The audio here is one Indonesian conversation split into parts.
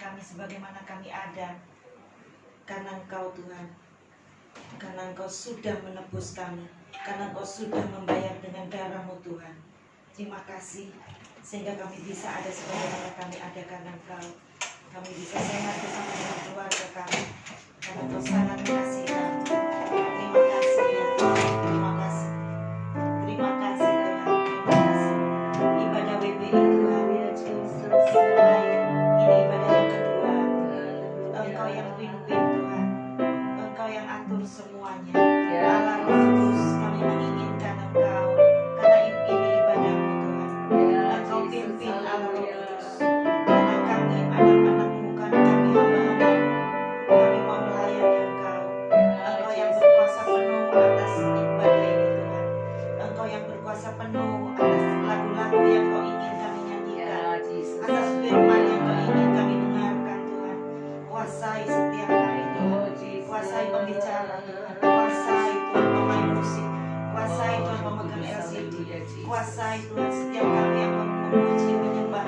kami sebagaimana kami ada. Karena Engkau Tuhan, karena Engkau sudah menebus kami, karena Engkau sudah membayar dengan darah-Mu Tuhan. Terima kasih sehingga kami bisa ada sebagaimana kami ada karena Engkau. Kami bisa sehat bersama dengan keluarga kami karena Engkau sangat mengasihi kami. Terima kasih ya, terima kasih. Terima kasih Tuhan, terima kasih. Ibadah WBI Tuhan, mulai ini ibadah yang kedua. Engkau yang pimpin Tuhan, Engkau yang atur semuanya. Allah Roh Kudus, kami menginginkan Engkau, karena ini ibadahmu Tuhan. Engkau pimpin Allah Roh Kudus, karena kami anak-anakmu, karena kami hamba-hambamu, kami mau melayani Engkau. Engkau yang berkuasa penuh atas ibadah ini Tuhan. Engkau yang berkuasa penuh atas lagu-lagu yang Kau ingin kami nyanyikan, atas firman yang Kau ingin kami dengarkan Tuhan. Kuasai setiap kami Tuhan, kuasai pembicara Tuhan, kuasai Tuhan pemain musik, kuasai Tuhan pemegang LCD, kuasai Tuhan setiap kami yang memuji menyembah,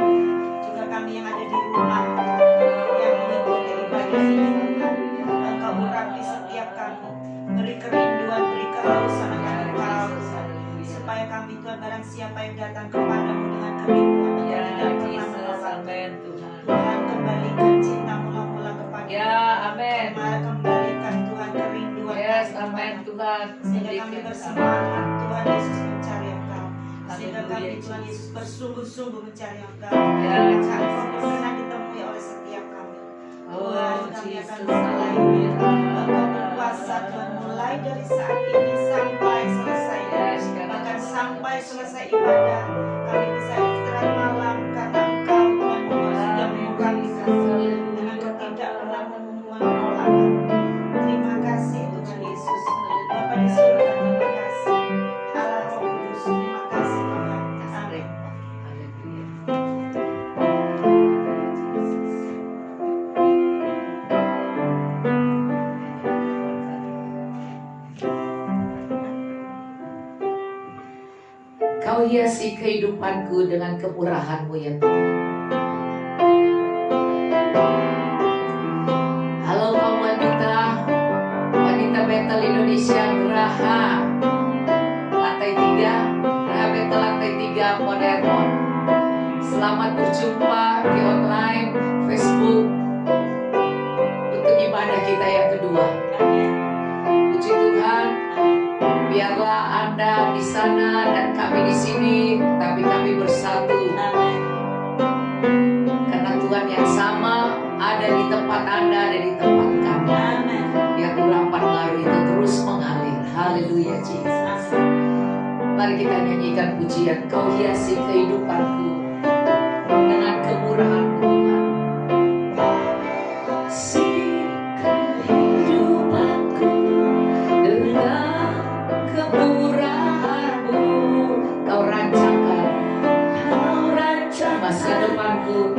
juga kami yang ada di rumah yang mengikuti ibadah ini Tuhan. Engkau urapi setiap kami, beri kerinduan, beri kehausan akan Engkau Tuhan, supaya kami Tuhan barang siapa yang datang kepadamu dengan kerinduan Engkau tidak pernah menolak. Tuhan kembalikan cinta mula-mula kepada Amin. Kembalikan Tuhan kerinduan Amin Tuhan. sehingga kami bersemangat Tuhan Yesus mencari Engkau, sehingga kami Tuhan Yesus bersungguh-sungguh mencari Engkau. Saat Engkau berkenan ditemui oleh setiap kami Tuhan, kami akan mulai Engkau berkuasa Tuhan, mulai dari saat ini sampai selesai, bahkan sampai selesai ibadah kami bisa istirahat malam karena Engkau Tuhan sudah mengurapi kami dan Engkau tidak pernah menolak. Terima kasih Tuhan Yesus, Bapa di surga, terima kasih Allah Roh Kudus, terima kasih Tuhan. Amin. Kau hiasi kehidupanku dengan kemurahan-Mu ya Tuhan. Halo kaum wanita Betel Indonesia Geraha lantai 3, Geraha Betel lantai 3 Modermon. Selamat berjumpa di online Facebook untuk ibadah kita yang kedua. Puji Tuhan. Biarlah Anda di sana dan kami di sini, tapi kami bersatu. Karena Tuhan yang sama ada di tempat Anda, ada di tempat kami. Biar urapan baru itu terus mengalir. Haleluya Jesus. Mari kita nyanyikan pujian. Kau hiasi kehidupanku dengan kemurahan-Mu Tuhan. Masa depanku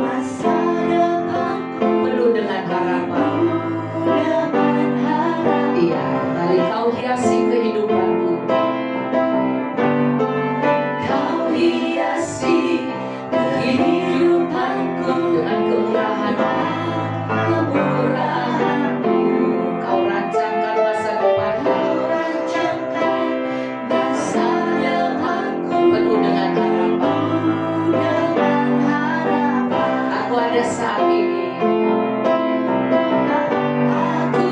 penuh dengan harapan. Iya, dari Kau hiasi kehidupanku. Kau hiasi kehidupanku dengan kemurahan-Mu. Kau rancangkan masa depanku. Penuh dengan harapan. Aku ada saat ini. Aku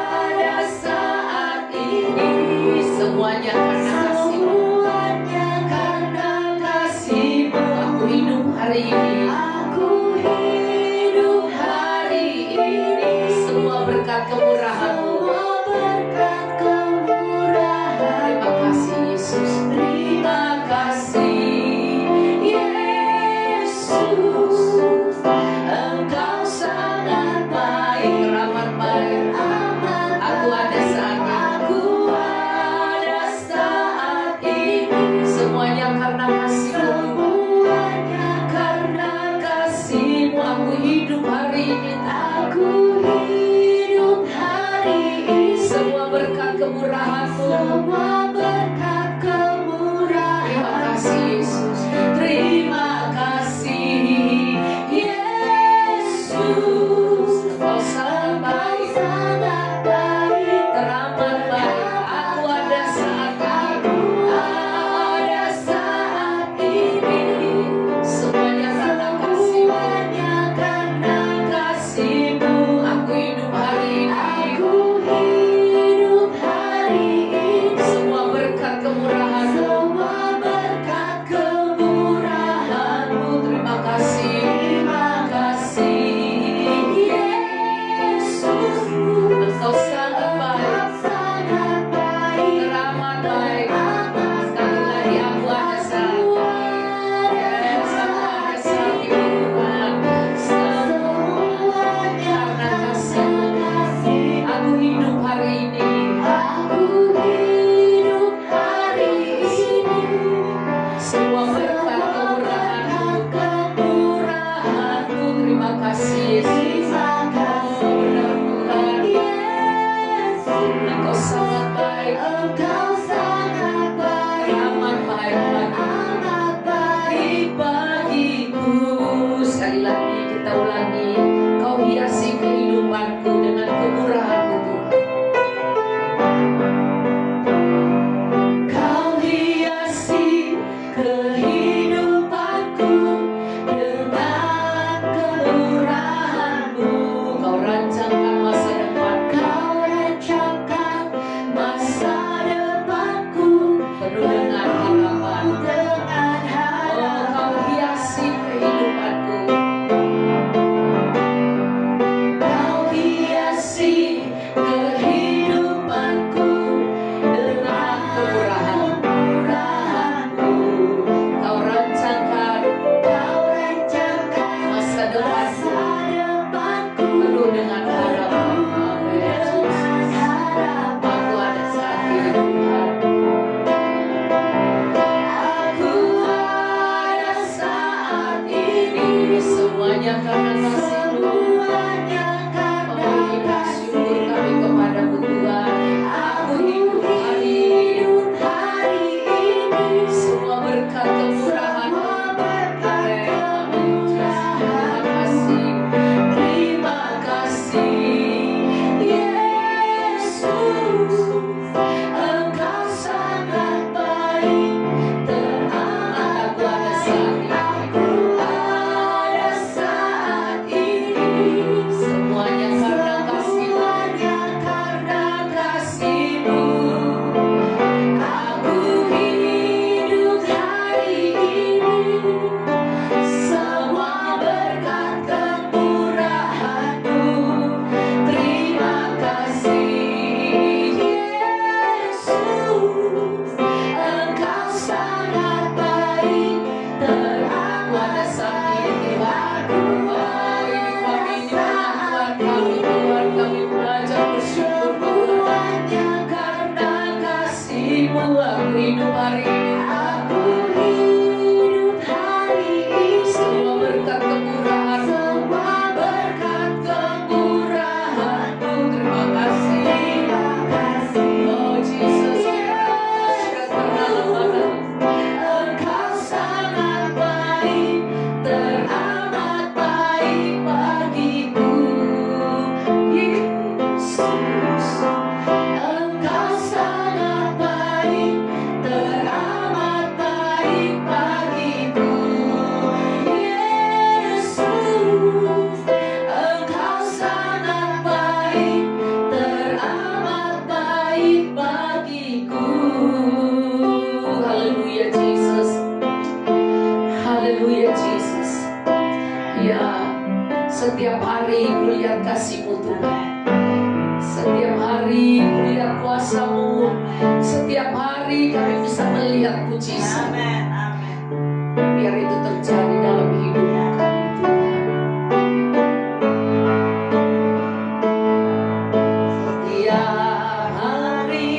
ada saat ini. Semuanya karena kasih-Mu. Aku hidup hari ini. Semua berkat kemurahan-Mu. Terima kasih Yesus. Terima kasih Yesus. Engkau sangat baik, teramat baik. Aku ada saat ini. Semuanya karena kasih-Mu. Aku hidup hari ini. Semua berkat kemurahan-Mu. Terima kasih Yesus. Terima kasih Yesus. kasih Yesus. Oh benar Tuhan, Engkau sangat baik, amat baik bagiku. Sekali lagi kita ulangi, Kau hiasi kehidupanku dengan kemurahan-Mu Tuhan. Kau hiasi kehidupanku dengan kemurahan-Mu. Kau rancangkan masa depanku, penuh dengan harapan. Oh, Kau hiasi kehidupanku. Kau hiasi kehidupanku dengan kemurahan-Mu. Kau rancangkan masa depanku penuh dengan harapan. Amin Yesus. Aku ada saat ini Tuhan. Aku ada saat ini semuanya karena kasih-Mu. Memberi syukur kami kepadamu Tuhan. Aku hidup hari ini semua berkat kemurahan-Mu. Amin. Terima kasih Yesus. Engkau sangat baik, teramat aku ada saat ini semuanya karena kasih-Mu. Aku hidup hari ini semua berkat kemurahan-Mu. Terima kasih Yesus. Engkau sangat baik, teramat ada saat ini Tuhan. Oh, ini kami di pengakuan kami Tuhan. Kami belajar bersyukur Tuhan. Karena kasih-Mu aku hidup hari ini. Semua berkat kemurahan-Mu. Terima kasih. Oh Jesus, Engkau sangat baik, teramat baik bagiku. Yesus, Engkau sangat baik, teramat baik bagiku. Yesus, Engkau sangat baik, teramat baik bagiku. Haleluya Jesus. Haleluya Jesus. Ya, setiap hari kulihat kasih-Mu Tuhan. Setiap hari kulihat kuasa-Mu. Setiap hari kami bisa melihat mujizat. Amin. Amin. Biar itu terjadi dalam hidup kami Tuhan. Setiap hari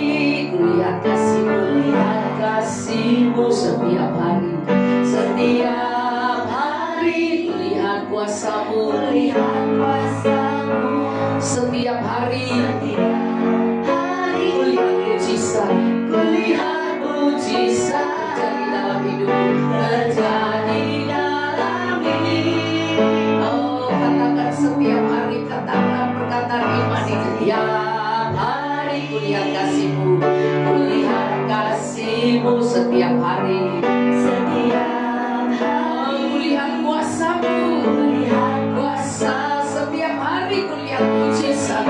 kulihat kasih-Mu setiap hari. Setiap hari kulihat kuasa-Mu. Setiap hari kulihat mujizat terjadi dalam hidupku, terjadi dalam hidup. Oh, katakan setiap hari, katakan perkataan iman itu. Setiap hari kulihat kasih-Mu, kulihat kasih-Mu setiap hari. Oh, kulihat kuasa-Mu, kuasa setiap hari kulihat mujizat.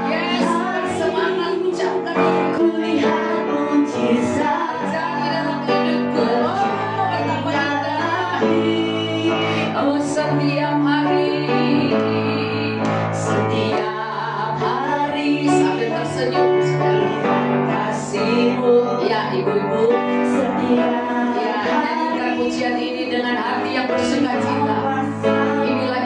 Yes, bersemangat ucapkan kulihat mujizat terjadi dalam hidupku. Oh, betapa indah. Oh, setiap hari sambil tersenyum kasih-Mu. Ya, ibu-ibu, ya, nyanyikan pujian ini dengan hati yang bersukacita. Inilah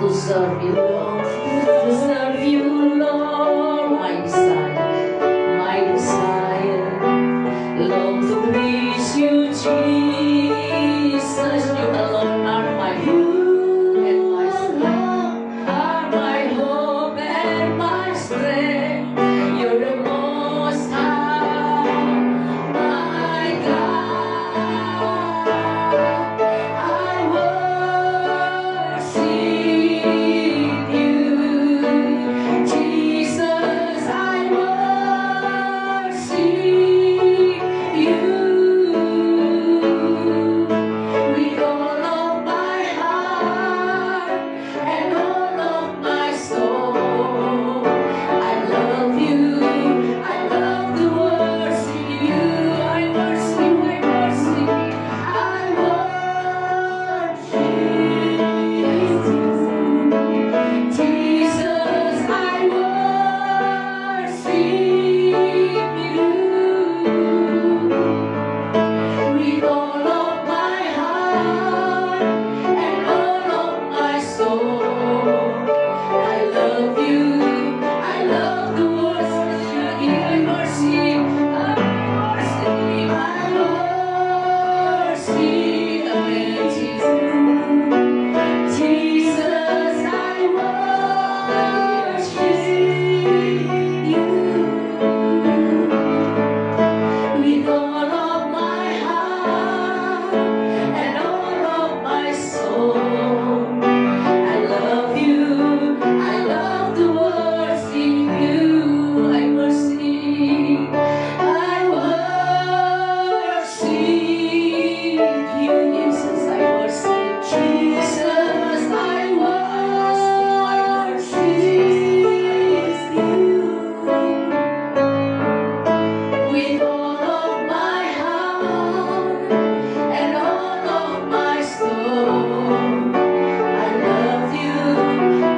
to serve you, Lord. To serve you, Lord. My desire. Long to please you, Jesus. You alone are my hope and my strength. Are my hope and my strength. You're the most high, my God. I worship you, Jesus. I worship you with all of my heart and all of my soul. I love you. I love to worship you. I worship, I worship, I worship Jesus. I worship you with all of my heart and all of my soul. I love you. I love to worship you. I worship, I worship, Amen, Jesus. Jesus, I worship you with all of my heart and all of my soul. I love you. I love to worship you. I worship. I worship you, Jesus. I worship Jesus. I worship you with all of my heart and all of my soul. I love you.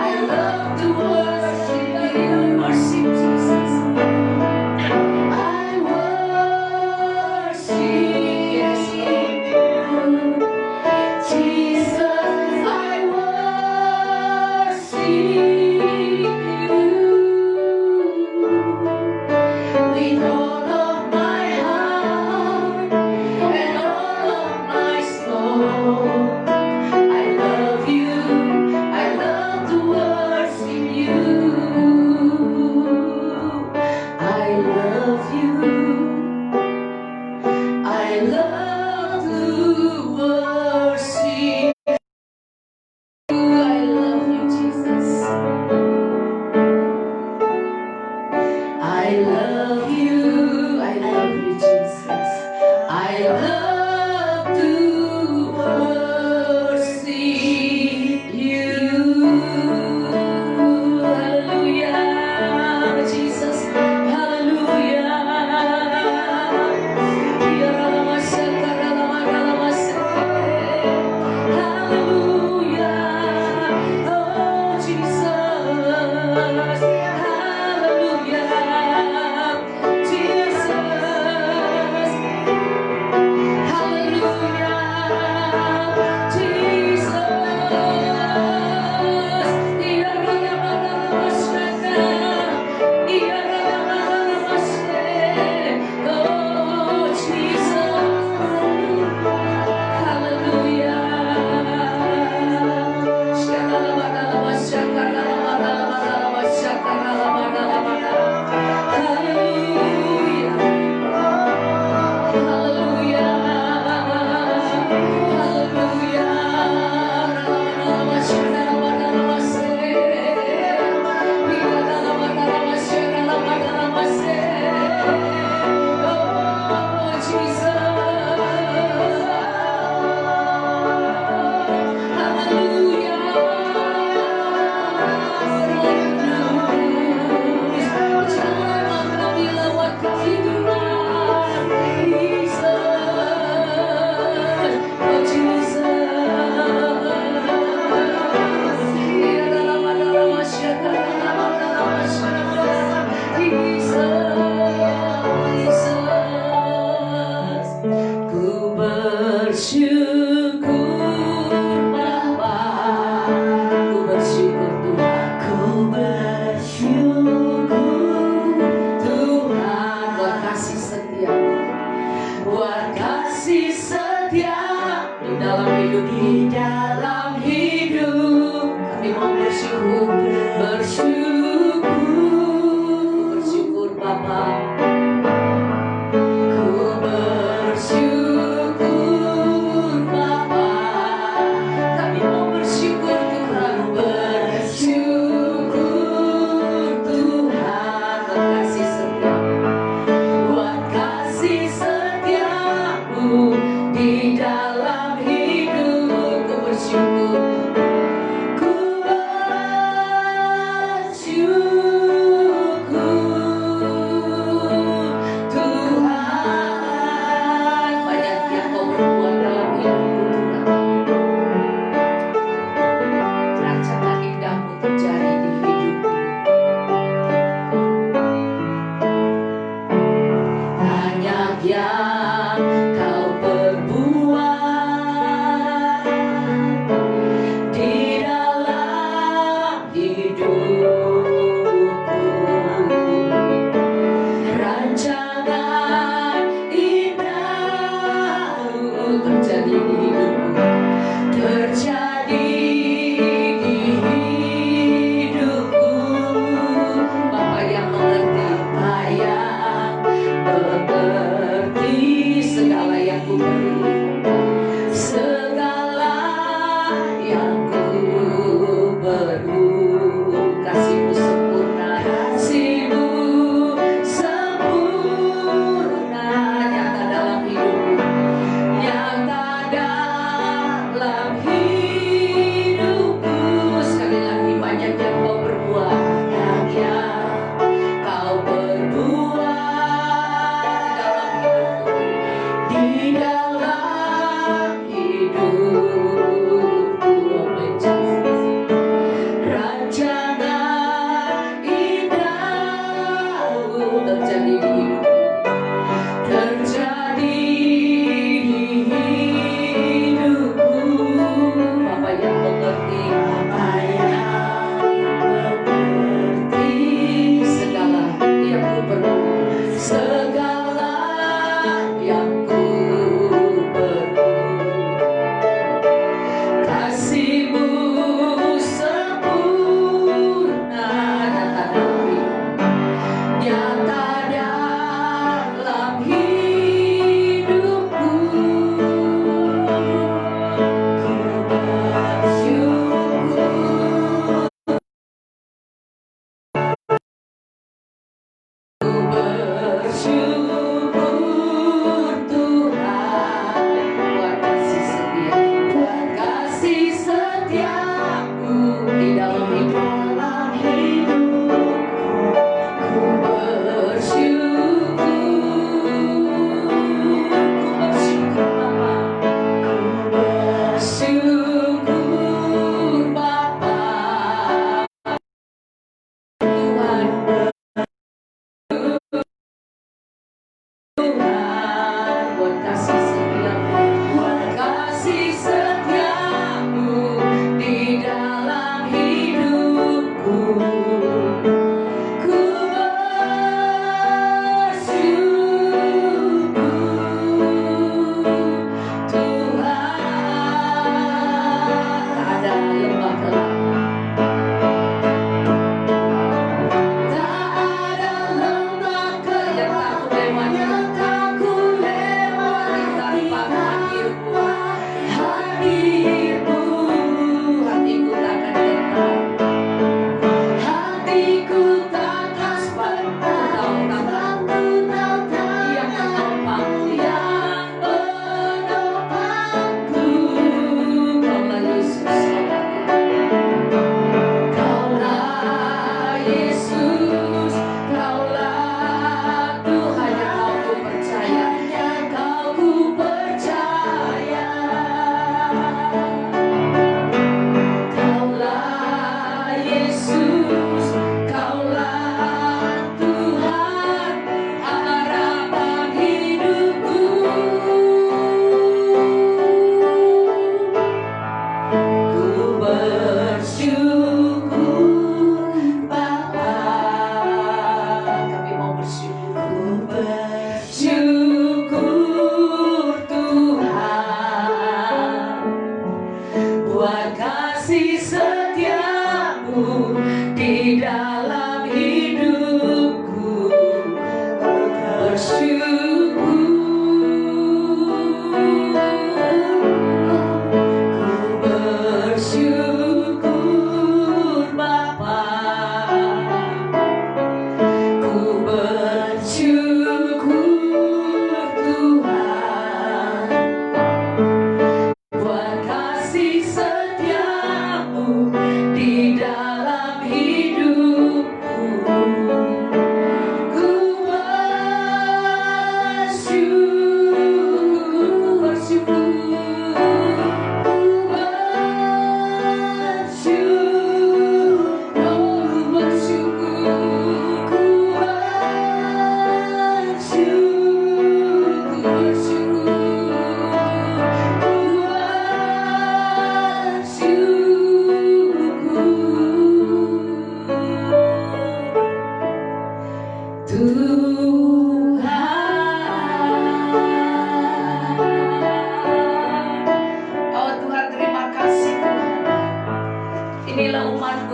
I love to worship you. Worship Jesus. I worship you. Jesus, I worship you with all of my heart and all of my soul. I love you. I love to worship you. I love you. I love to worship you. I love you, Jesus.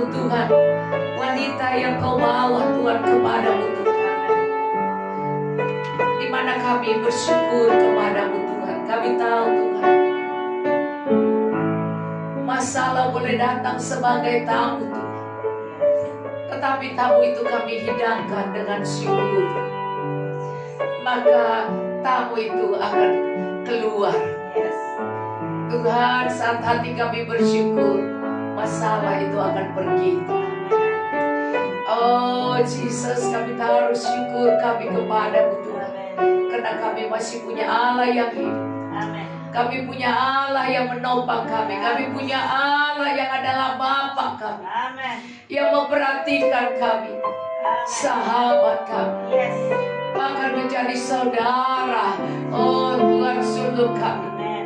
Tuhan. Wanita yang kau bawa Tuhan kepadamu Tuhan. Di mana kami bersyukur kepadamu Tuhan. Kami tahu Tuhan, masalah boleh datang sebagai tamu Tuhan, tetapi tamu itu kami hidangkan dengan syukur. Maka tamu itu akan keluar. Tuhan, saat hati kami bersyukur, masalah itu akan pergi. Oh Jesus, kami taruh syukur kami kepadamu Tuhan, karena kami masih punya Allah yang hidup. Kami punya Allah yang menopang kami. Kami punya Allah yang adalah Bapa kami, yang memperhatikan kami, sahabat kami, bahkan menjadi saudara. Oh Tuhan, sungguh kami,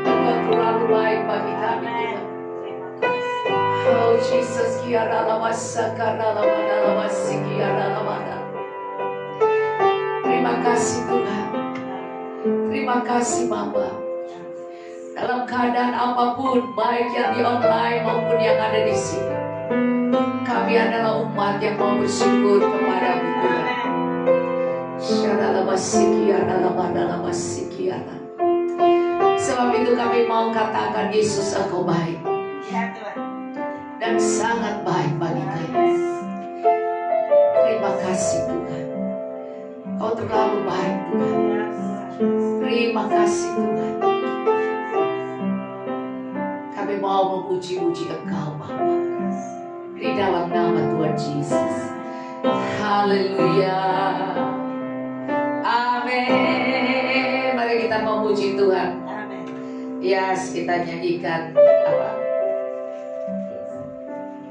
Engkau terlalu baik bagi kami Tuhan. Oh Jesus, kiara lamasa karena lamada lamasi kiara lamada. Terima kasih Tuhan. Terima kasih Bapa. Dalam keadaan apapun, baik yang di online maupun yang ada di sini, kami adalah umat yang mau bersyukur kepada-Mu Tuhan. Sebab itu kami mau katakan, Yesus Engkau baik dan sangat baik bagi kami. Terima kasih Tuhan, Kau terlalu baik Tuhan. Terima kasih Tuhan. Kami mau memuji-muji Engkau Bapa di dalam nama Tuhan Yesus. Haleluya. Amin. Mari kita memuji Tuhan. Yes, kita nyanyikan apa?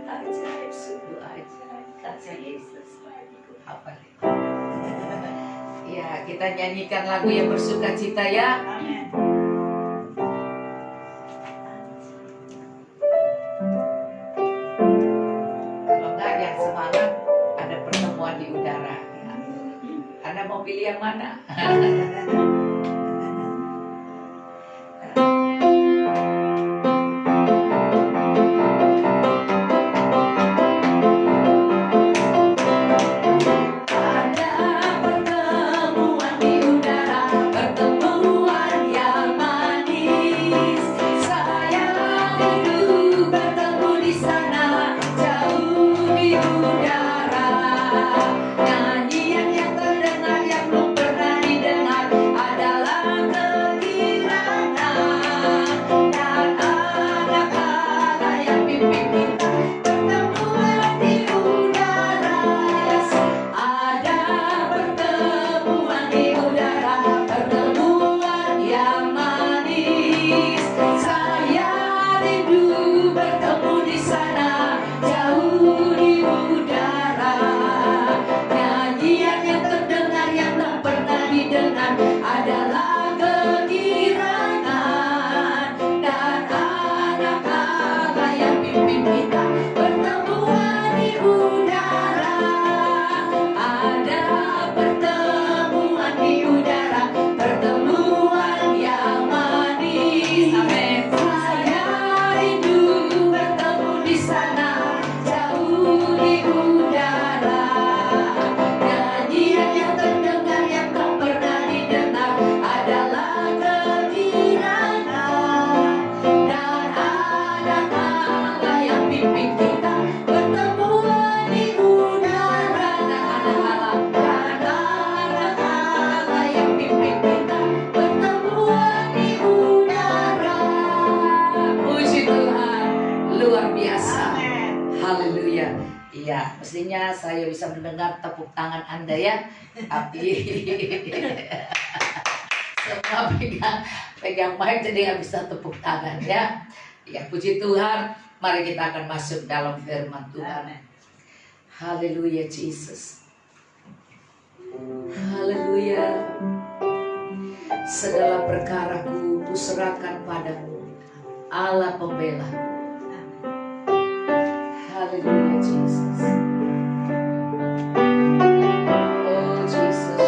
Ajaib, sungguh ajaib, kasih Yesus bagiku. Apa? Ya, kita nyanyikan lagu yang bersuka cita ya. Amin. Kalau enggak yang semangat, ada pertemuan di udara ya. Anda mau pilih yang mana? Mestinya saya bisa mendengar tepuk tangan Anda ya. Tapi semua pegang mic jadi nggak bisa tepuk tangan ya. Ya puji Tuhan. Mari kita akan masuk dalam firman Tuhan. Haleluya Jesus. Haleluya. Segala perkaraku kuserahkan padamu, Allah pembela. Haleluya Jesus. Oh Jesus,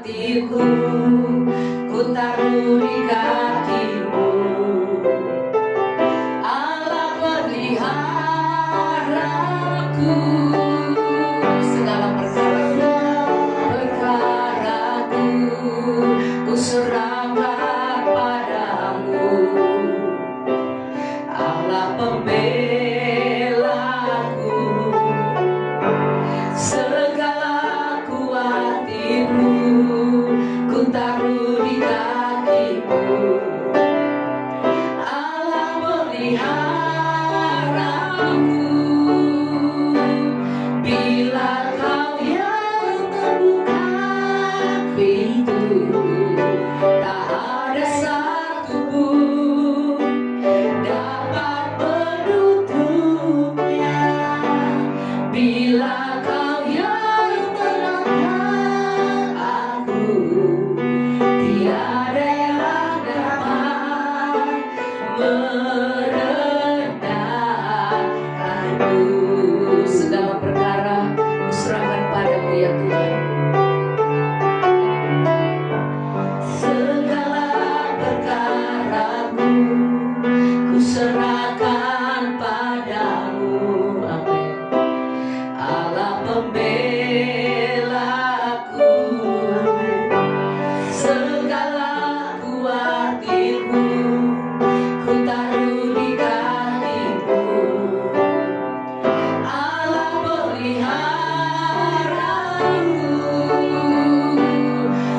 hatiku, ku taruh di kaki-Mu. Allah peliharaku, segala perkaraku ku serahkan padamu. Allah pembelaku, segala kuatiku ku taruh di kaki-Mu. Allah peliharaku, bila Kau yang membuka pintu, tak ada satupun dapat menutupnya. Bila Kau yang menatap aku, tiada yang dapat merendahkanku. Segala perkara kuserahkan padamu ya Tuhan. Segala perkaraku kuserahkan padamu. Amin. Allah pembelaku, segala kuatiku ku taruh di kaki-Mu. Allah peliharaku,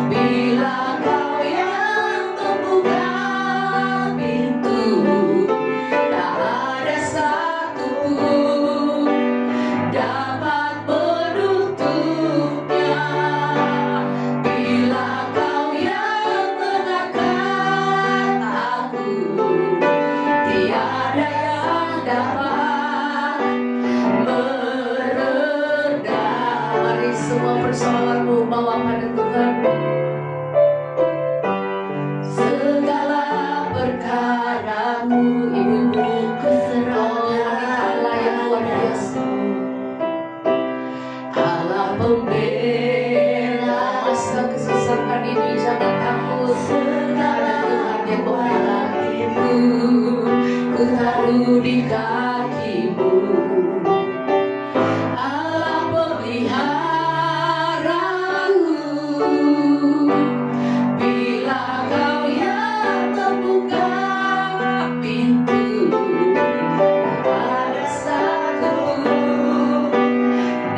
bila Kau yang membuka pintu, tak ada satupun dapat menutupnya. Bila Kau yang mengangkat aku, tiada yang dapat meredah. Mari semua persoalanmu bawa pada Tuhan. Segala perkaramu, ibu-ibu, wanita yang luar biasa. Allah pembela, masa kesesakan ini jangan takut. Ada Tuhan yang membela hidupku, ku taruh di kaki-Mu. Allah peliharaku, bila Kau yang membuka pintu, ada satupun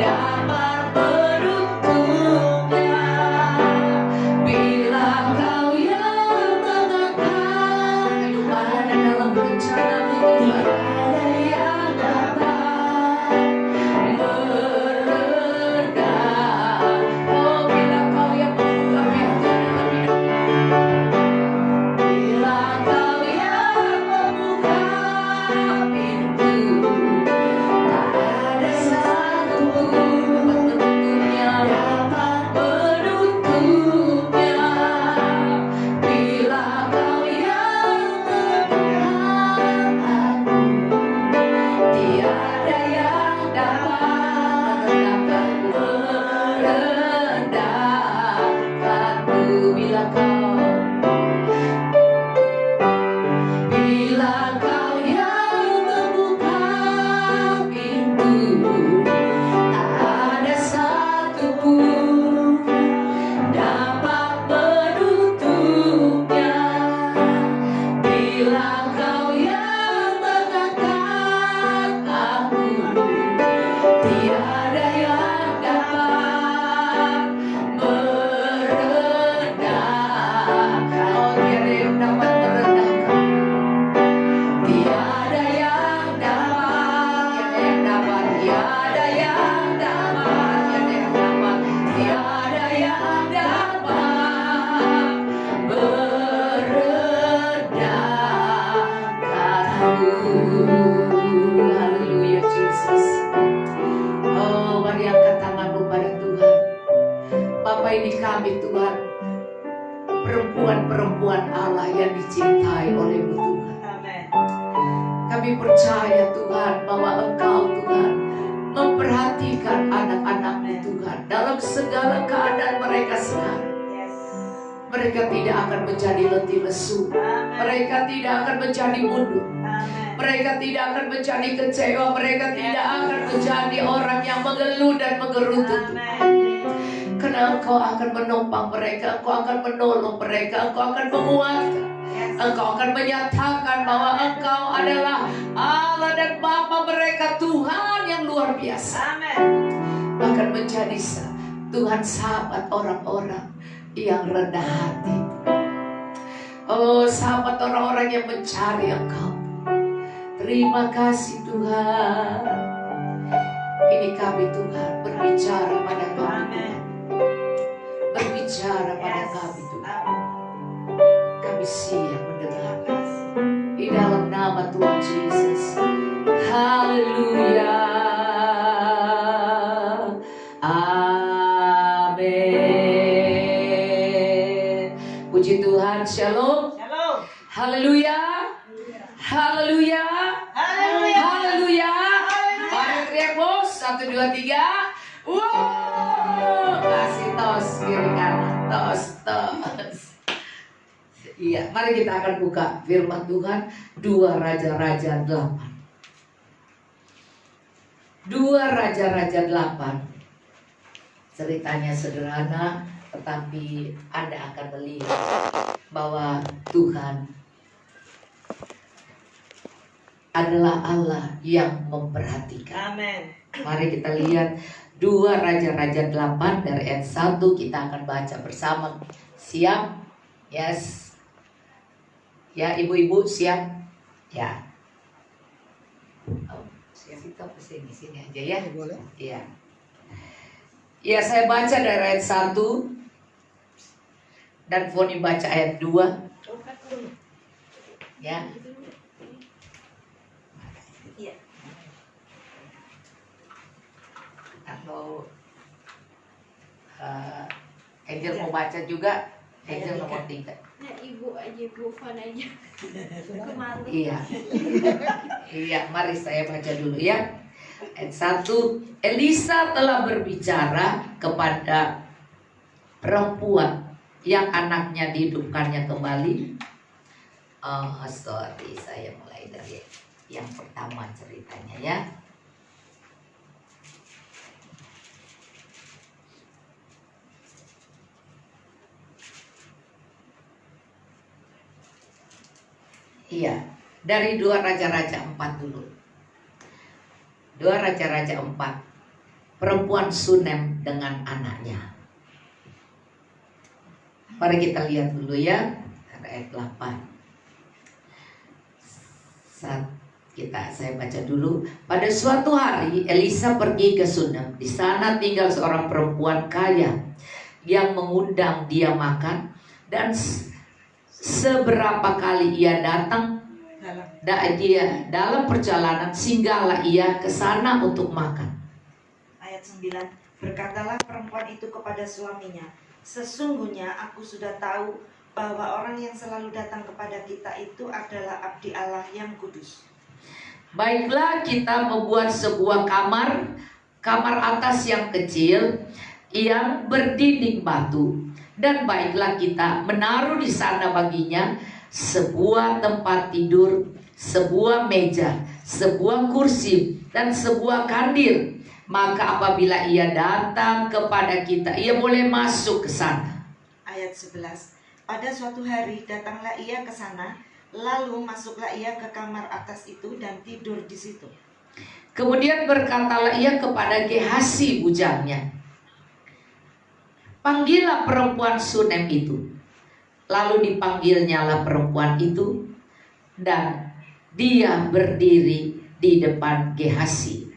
dapat menutupnya. Bila Kau yang mengangkat kehidupan dalam rencana-Mu, tiada yang dapat meredah. Oh, bila Kau yang membuka pintu dalam hidupku, bila Kau yang membuka pintu, tak ada satupun dapat menutupnya. Bila Kau yang mengangkat aku, tiada yang dapat merendahkanku. Bila Kau yang membuka pintu, tak ada satupun dapat menutupnya. Bila Kau yang mengangkat aku, tiada yang dapat merendahkan. Oh, tiada yang dapat merendahkan. Tiada yang dapat, tiada yang dapat, tiada yang dapat merendahkanku. Haleluya Yesus. Oh, mari angkat tanganmu pada Tuhan. Bapa, ini kami Tuhan, perempuan-perempuan Allah yang dicintai oleh-Mu Tuhan. Amin. Kami percaya Tuhan bahwa Engkau Tuhan memperhatikan anak-anak-Mu Tuhan dalam segala keadaan mereka sekarang. Yes, Mereka tidak akan menjadi letih lesu. Mereka tidak akan menjadi mundur. Mereka tidak akan menjadi kecewa. Mereka tidak akan menjadi orang yang mengeluh dan menggerutu. Karena Engkau akan menopang mereka, Engkau akan menolong mereka, Engkau akan menguatkan. Engkau akan menyatakan bahwa Engkau adalah Allah dan Bapa mereka, Tuhan yang luar biasa. Akan menjadi Tuhan sahabat orang-orang yang rendah hati. Oh, sahabat orang-orang yang mencari Engkau. Terima kasih Tuhan. Ini kami Tuhan berbicara pada kami. Berbicara pada kami Tuhan. Kami siap mendengar. Di dalam nama Tuhan Yesus. Haleluya. Amin. Puji Tuhan. Shalom. Haleluya. Haleluya. Haleluya. Mari teriak bos. 1, 2, 3. Wow. Kasih tos kiri kanan. Tos. Iya, mari kita akan buka firman Tuhan 2 Raja-Raja 8. 2 Raja-Raja 8. Ceritanya sederhana, tetapi Anda akan melihat bahwa Tuhan adalah Allah yang memperhatikan. Amin. Mari kita lihat 2 Raja-Raja 8 dari ayat 1 kita akan baca bersama. Siap? Yes. Ya, ibu-ibu siap? Ya. Oh, siap itu apa sini aja ya? Boleh. Iya. Ya, saya baca dari ayat 1 dan Foni baca ayat 2. Ya. Iya. Atau Angel mau baca juga? Angel nomor 3. Nah, ibu aja, Bu Fan aja. Kemalu. Iya. Iya, mari saya baca dulu ya. Ayat 1. Elisa telah berbicara kepada perempuan yang anaknya dihidupkannya kembali. Oh, sorry, saya mulai dari yang pertama ceritanya ya. Iya, dari 2 Raja-Raja 4 dulu. 2 Raja-Raja 4. Perempuan Sunem dengan anaknya. Mari kita lihat dulu ya, ayat 8. Saya baca dulu. Pada suatu hari Elisa pergi ke Sunem. Di sana tinggal seorang perempuan kaya yang mengundang dia makan, dan seberapa kali ia datang dalam perjalanan, singgahlah ia ke sana untuk makan. Ayat 9. Berkatalah perempuan itu kepada suaminya, sesungguhnya aku sudah tahu bahwa orang yang selalu datang kepada kita itu adalah abdi Allah yang kudus. Baiklah, kita membuat sebuah kamar atas yang kecil yang berdinding batu, dan baiklah kita menaruh di sana baginya sebuah tempat tidur, sebuah meja, sebuah kursi, dan sebuah kandil. Maka apabila ia datang kepada kita, ia boleh masuk ke sana. Ayat 11. Pada suatu hari datanglah ia ke sana, lalu masuklah ia ke kamar atas itu dan tidur di situ. Kemudian berkatalah ia kepada Gehasi bujangnya, panggillah perempuan Sunem itu. Lalu dipanggilnyalah perempuan itu, dan dia berdiri di depan Gehasi.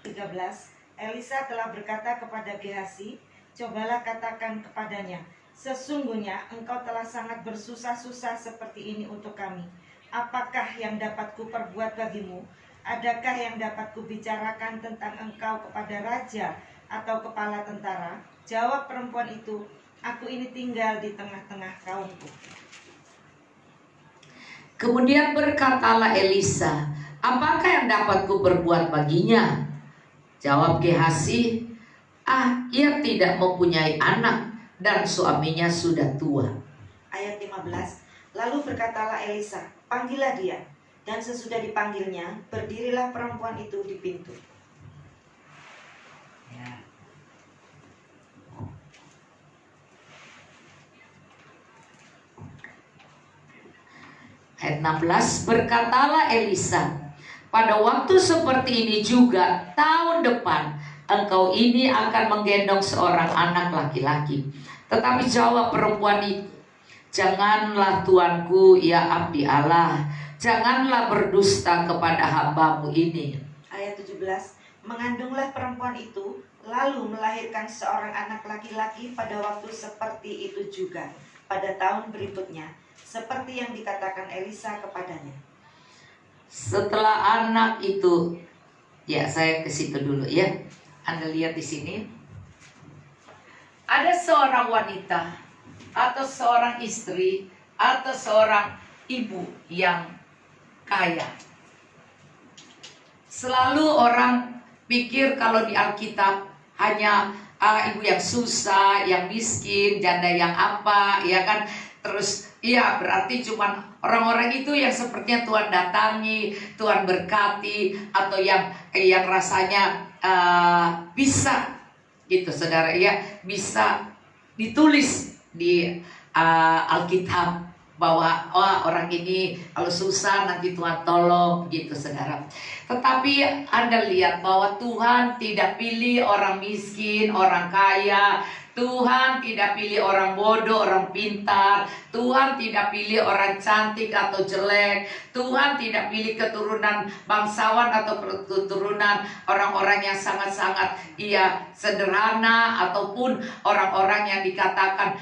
13. Elisa telah berkata kepada Gehasi, cobalah katakan kepadanya, sesungguhnya engkau telah sangat bersusah-susah seperti ini untuk kami. Apakah yang dapat kuperbuat bagimu? Adakah yang dapat kubicarakan tentang engkau kepada raja atau kepala tentara? Jawab perempuan itu, aku ini tinggal di tengah-tengah kaumku. Kemudian berkatalah Elisa, apakah yang dapat kuperbuat baginya? Jawab Gehasi, ia tidak mempunyai anak, dan suaminya sudah tua. Ayat 15. Lalu berkatalah Elisa, panggillah dia. Dan sesudah dipanggilnya, berdirilah perempuan itu di pintu. Ya. Ayat 16, berkatalah Elisa, pada waktu seperti ini juga tahun depan engkau ini akan menggendong seorang anak laki-laki. Tetapi jawab perempuan itu, janganlah tuanku ya abdi Allah, janganlah berdusta kepada hambamu ini. Ayat 17. Mengandunglah perempuan itu, lalu melahirkan seorang anak laki-laki pada waktu seperti itu juga, pada tahun berikutnya, seperti yang dikatakan Elisa kepadanya. Setelah anak itu, ya saya ke situ dulu ya. Anda lihat di sini. Ada seorang wanita atau seorang istri atau seorang ibu yang kaya. Selalu orang pikir kalau di Alkitab hanya ibu yang susah, yang miskin, janda yang apa, ya kan? Terus iya berarti cuman orang-orang itu yang sepertinya Tuhan datangi, Tuhan berkati, atau yang rasanya bisa gitu saudara ya, bisa ditulis di Alkitab bahwa orang ini kalau susah nanti Tuhan tolong gitu saudara. Tetapi Anda lihat bahwa Tuhan tidak pilih orang miskin, orang kaya. Tuhan tidak pilih orang bodoh, orang pintar. Tuhan tidak pilih orang cantik atau jelek. Tuhan tidak pilih keturunan bangsawan atau keturunan orang-orang yang sangat-sangat sederhana, ataupun orang-orang yang dikatakan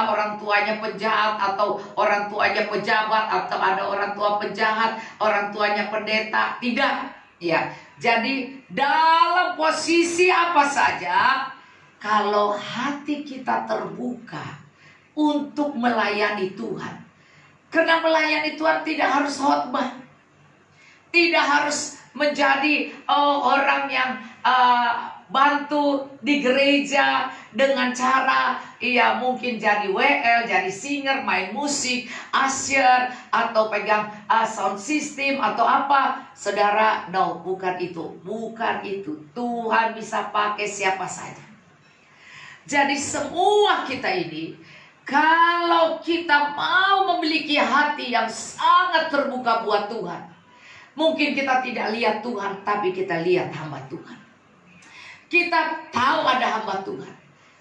orang tuanya penjahat, atau orang tuanya pejabat, atau ada orang tua penjahat, orang tuanya pendeta. Tidak. Ya. Jadi dalam posisi apa saja, kalau hati kita terbuka untuk melayani Tuhan. Karena melayani Tuhan tidak harus khotbah, tidak harus menjadi orang yang bantu di gereja dengan cara mungkin jadi WL, jadi singer, main musik, usher, atau pegang sound system atau apa. Saudara, no, bukan itu. Bukan itu. Tuhan bisa pakai siapa saja. Jadi semua kita ini, kalau kita mau memiliki hati yang sangat terbuka buat Tuhan, mungkin kita tidak lihat Tuhan, tapi kita lihat hamba Tuhan. Kita tahu ada hamba Tuhan,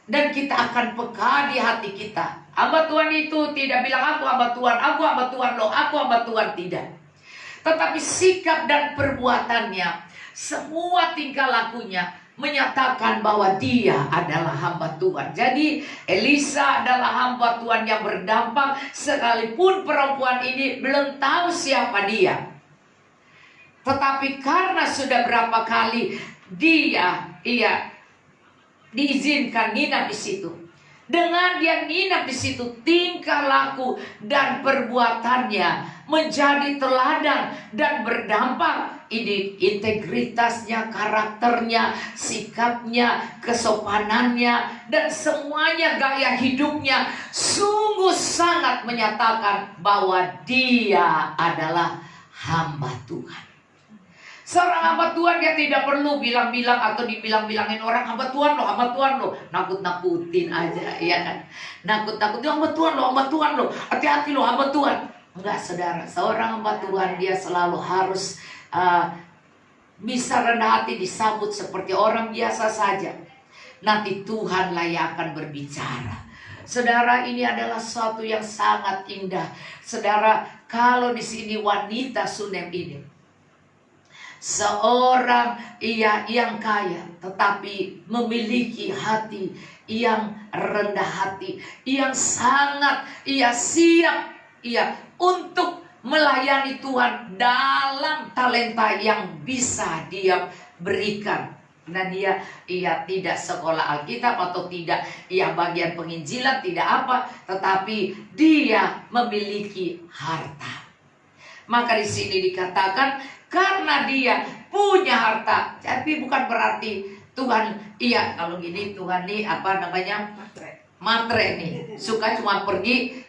dan kita akan peka di hati kita. Hamba Tuhan itu tidak bilang aku hamba Tuhan, aku hamba Tuhan loh, aku hamba Tuhan, tidak. Tetapi sikap dan perbuatannya, semua tingkah lakunya menyatakan bahwa dia adalah hamba Tuhan. Jadi Elisa adalah hamba Tuhan yang berdampak, sekalipun perempuan ini belum tahu siapa dia. Tetapi karena sudah berapa kali dia diizinkan nginap di situ. Dengan dia nginap di situ, tingkah laku dan perbuatannya menjadi teladan dan berdampak. Ini integritasnya, karakternya, sikapnya, kesopanannya, dan semuanya gaya hidupnya sungguh sangat menyatakan bahwa dia adalah hamba Tuhan. Seorang hamba Tuhan dia tidak perlu bilang-bilang atau dibilang-bilangin orang, hamba Tuhan loh, hamba Tuhan loh. Nakut-nakutin aja, ya kan? Nakut-nakutin, hamba Tuhan loh, hamba Tuhan loh. Hati-hati loh, hamba Tuhan. Enggak saudara, seorang hamba Tuhan dia selalu harus bisa rendah hati, disambut seperti orang biasa saja. Nanti Tuhanlah yang akan berbicara. Saudara, ini adalah sesuatu yang sangat indah. Saudara, kalau di sini wanita Sunem ini seorang yang kaya, tetapi memiliki hati yang rendah hati, yang sangat siap untuk melayani Tuhan dalam talenta yang bisa dia berikan. Dan dia tidak sekolah Alkitab atau tidak bagian penginjilan, tidak apa, tetapi dia memiliki harta. Maka di sini dikatakan karena dia punya harta, tapi bukan berarti Tuhan kalau gini Tuhan nih matre nih, suka cuma pergi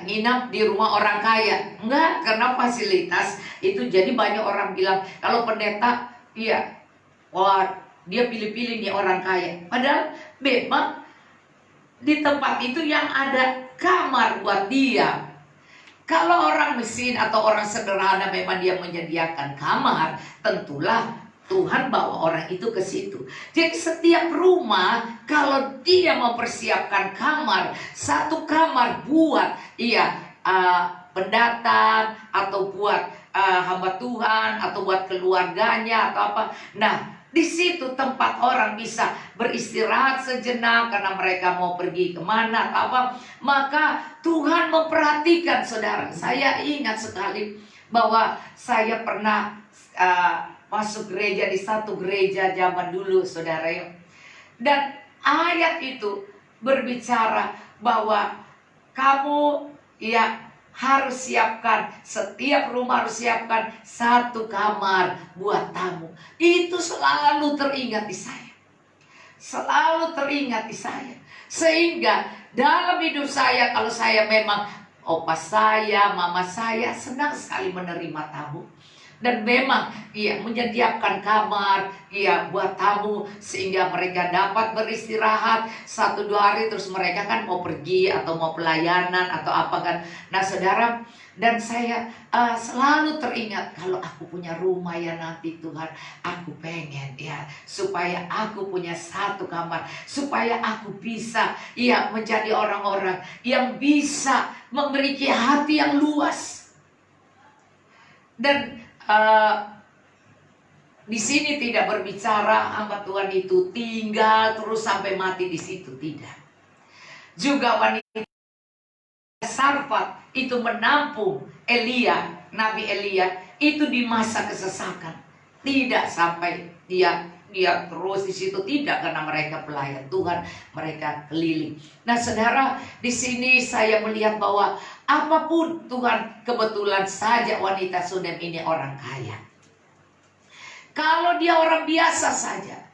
nginap di rumah orang kaya. Enggak, karena fasilitas itu. Jadi banyak orang bilang kalau pendeta wah dia pilih-pilih nih orang kaya. Padahal memang di tempat itu yang ada kamar buat dia. Kalau orang miskin atau orang sederhana memang dia menyediakan kamar, tentulah Tuhan bawa orang itu ke situ. Jadi setiap rumah kalau dia mempersiapkan kamar, satu kamar buat pendatang atau buat hamba Tuhan atau buat keluarganya atau apa. Nah, di situ tempat orang bisa beristirahat sejenak karena mereka mau pergi kemana atau apa. Maka Tuhan memperhatikan, saudara. Saya ingat sekali bahwa saya pernah masuk gereja di satu gereja zaman dulu, saudara ya. Dan ayat itu berbicara bahwa kamu harus siapkan, setiap rumah harus siapkan satu kamar buat tamu. Itu selalu teringat di saya. Selalu teringat di saya. Sehingga dalam hidup saya, kalau saya memang opa saya, mama saya senang sekali menerima tamu. Dan memang menyediakan kamar buat tamu sehingga mereka dapat beristirahat 1-2 hari, terus mereka kan mau pergi atau mau pelayanan atau apa kan. Nah, saudara, dan saya selalu teringat kalau aku punya rumah nanti Tuhan, aku pengen supaya aku punya satu kamar, supaya aku bisa menjadi orang-orang yang bisa memiliki hati yang luas. Dan di sini tidak berbicara hamba Tuhan itu tinggal terus sampai mati di situ, tidak. Juga wanita Sarfat itu menampung Nabi Elia itu di masa kesesakan. Tidak sampai dia terus di situ, tidak, karena mereka pelayan Tuhan, mereka keliling. Nah, saudara, di sini saya melihat bahwa apapun Tuhan, kebetulan saja wanita Sunem ini orang kaya. Kalau dia orang biasa saja,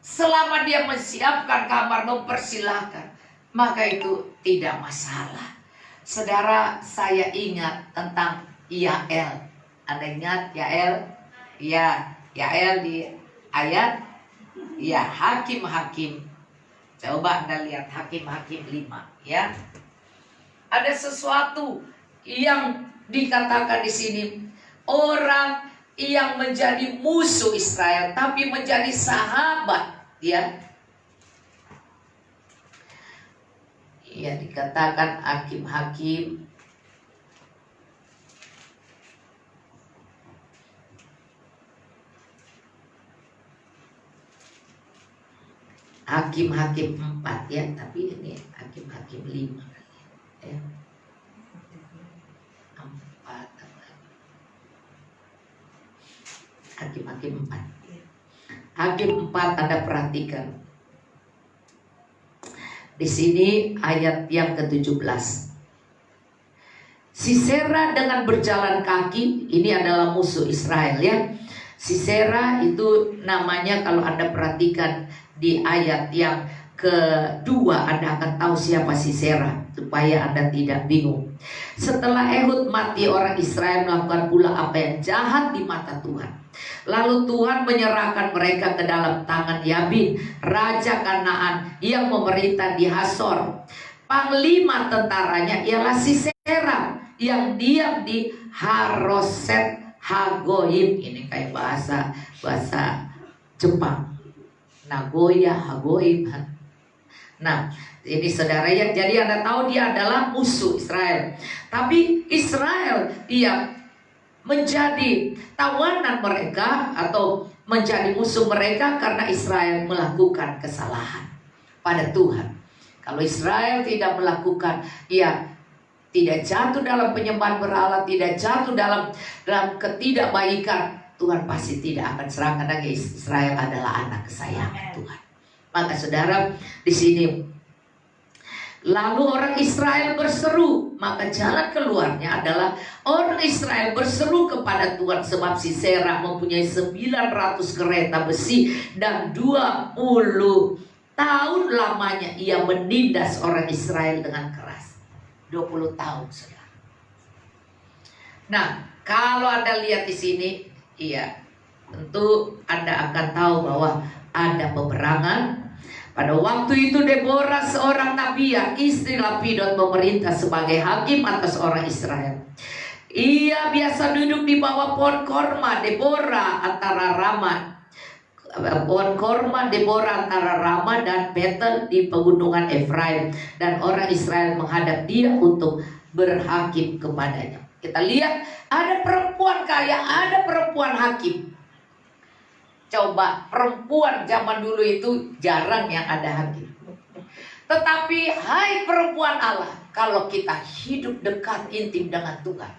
selama dia menyiapkan kamar, mempersilahkan, maka itu tidak masalah. Saudara, saya ingat tentang Yael. Anda ingat Yael? Yael di ayat Hakim-Hakim. Coba Anda lihat Hakim-Hakim 5 ya. Ada sesuatu yang dikatakan di sini, orang yang menjadi musuh Israel tapi menjadi sahabat dikatakan Hakim-Hakim Hakim-Hakim 4 tapi ini Hakim-Hakim 5 4 Hakim-Hakim 4. Hakim 4 Anda perhatikan. Di sini ayat yang ke-17. Sisera dengan berjalan kaki, ini adalah musuh Israel ya. Sisera itu namanya, kalau Anda perhatikan di ayat yang kedua, Anda akan tahu siapa Sisera, supaya Anda tidak bingung. Setelah Ehud mati, orang Israel melakukan pula apa yang jahat di mata Tuhan. Lalu Tuhan menyerahkan mereka ke dalam tangan Yabin, raja Kanaan yang memerintah di Hasor. Panglima tentaranya ialah Sisera yang diam di Haroset Hagoyim. Ini kayak bahasa Jepang, Nagoya Hagoyim. Nah, ini saudara ya, jadi Anda tahu dia adalah musuh Israel. Tapi Israel dia menjadi tawanan mereka atau menjadi musuh mereka karena Israel melakukan kesalahan pada Tuhan. Kalau Israel tidak melakukan, tidak jatuh dalam penyembahan berhala, tidak jatuh dalam ketidakbaikan, Tuhan pasti tidak akan serahkan lagi. Israel adalah anak kesayangan Tuhan. Maka saudara, di sini lalu orang Israel berseru, maka jalan keluarnya adalah orang Israel berseru kepada Tuhan, sebab Sisera mempunyai 900 kereta besi dan 20 tahun lamanya ia menindas orang Israel dengan keras. 20 tahun, saudara. Nah, kalau Anda lihat di sini, iya, tentu Anda akan tahu bahwa ada peperangan. Pada waktu itu Deborah seorang nabiah, istri Lapidot, memerintah sebagai hakim atas orang Israel. Ia biasa duduk di bawah pohon korma Deborah antara Rama dan Betel di pegunungan Efraim, dan orang Israel menghadap dia untuk berhakim kepadanya. Kita lihat ada perempuan kaya, ada perempuan hakim. Coba, perempuan zaman dulu itu jarang yang ada hakim. Tetapi hai perempuan Allah, kalau kita hidup dekat intim dengan Tuhan,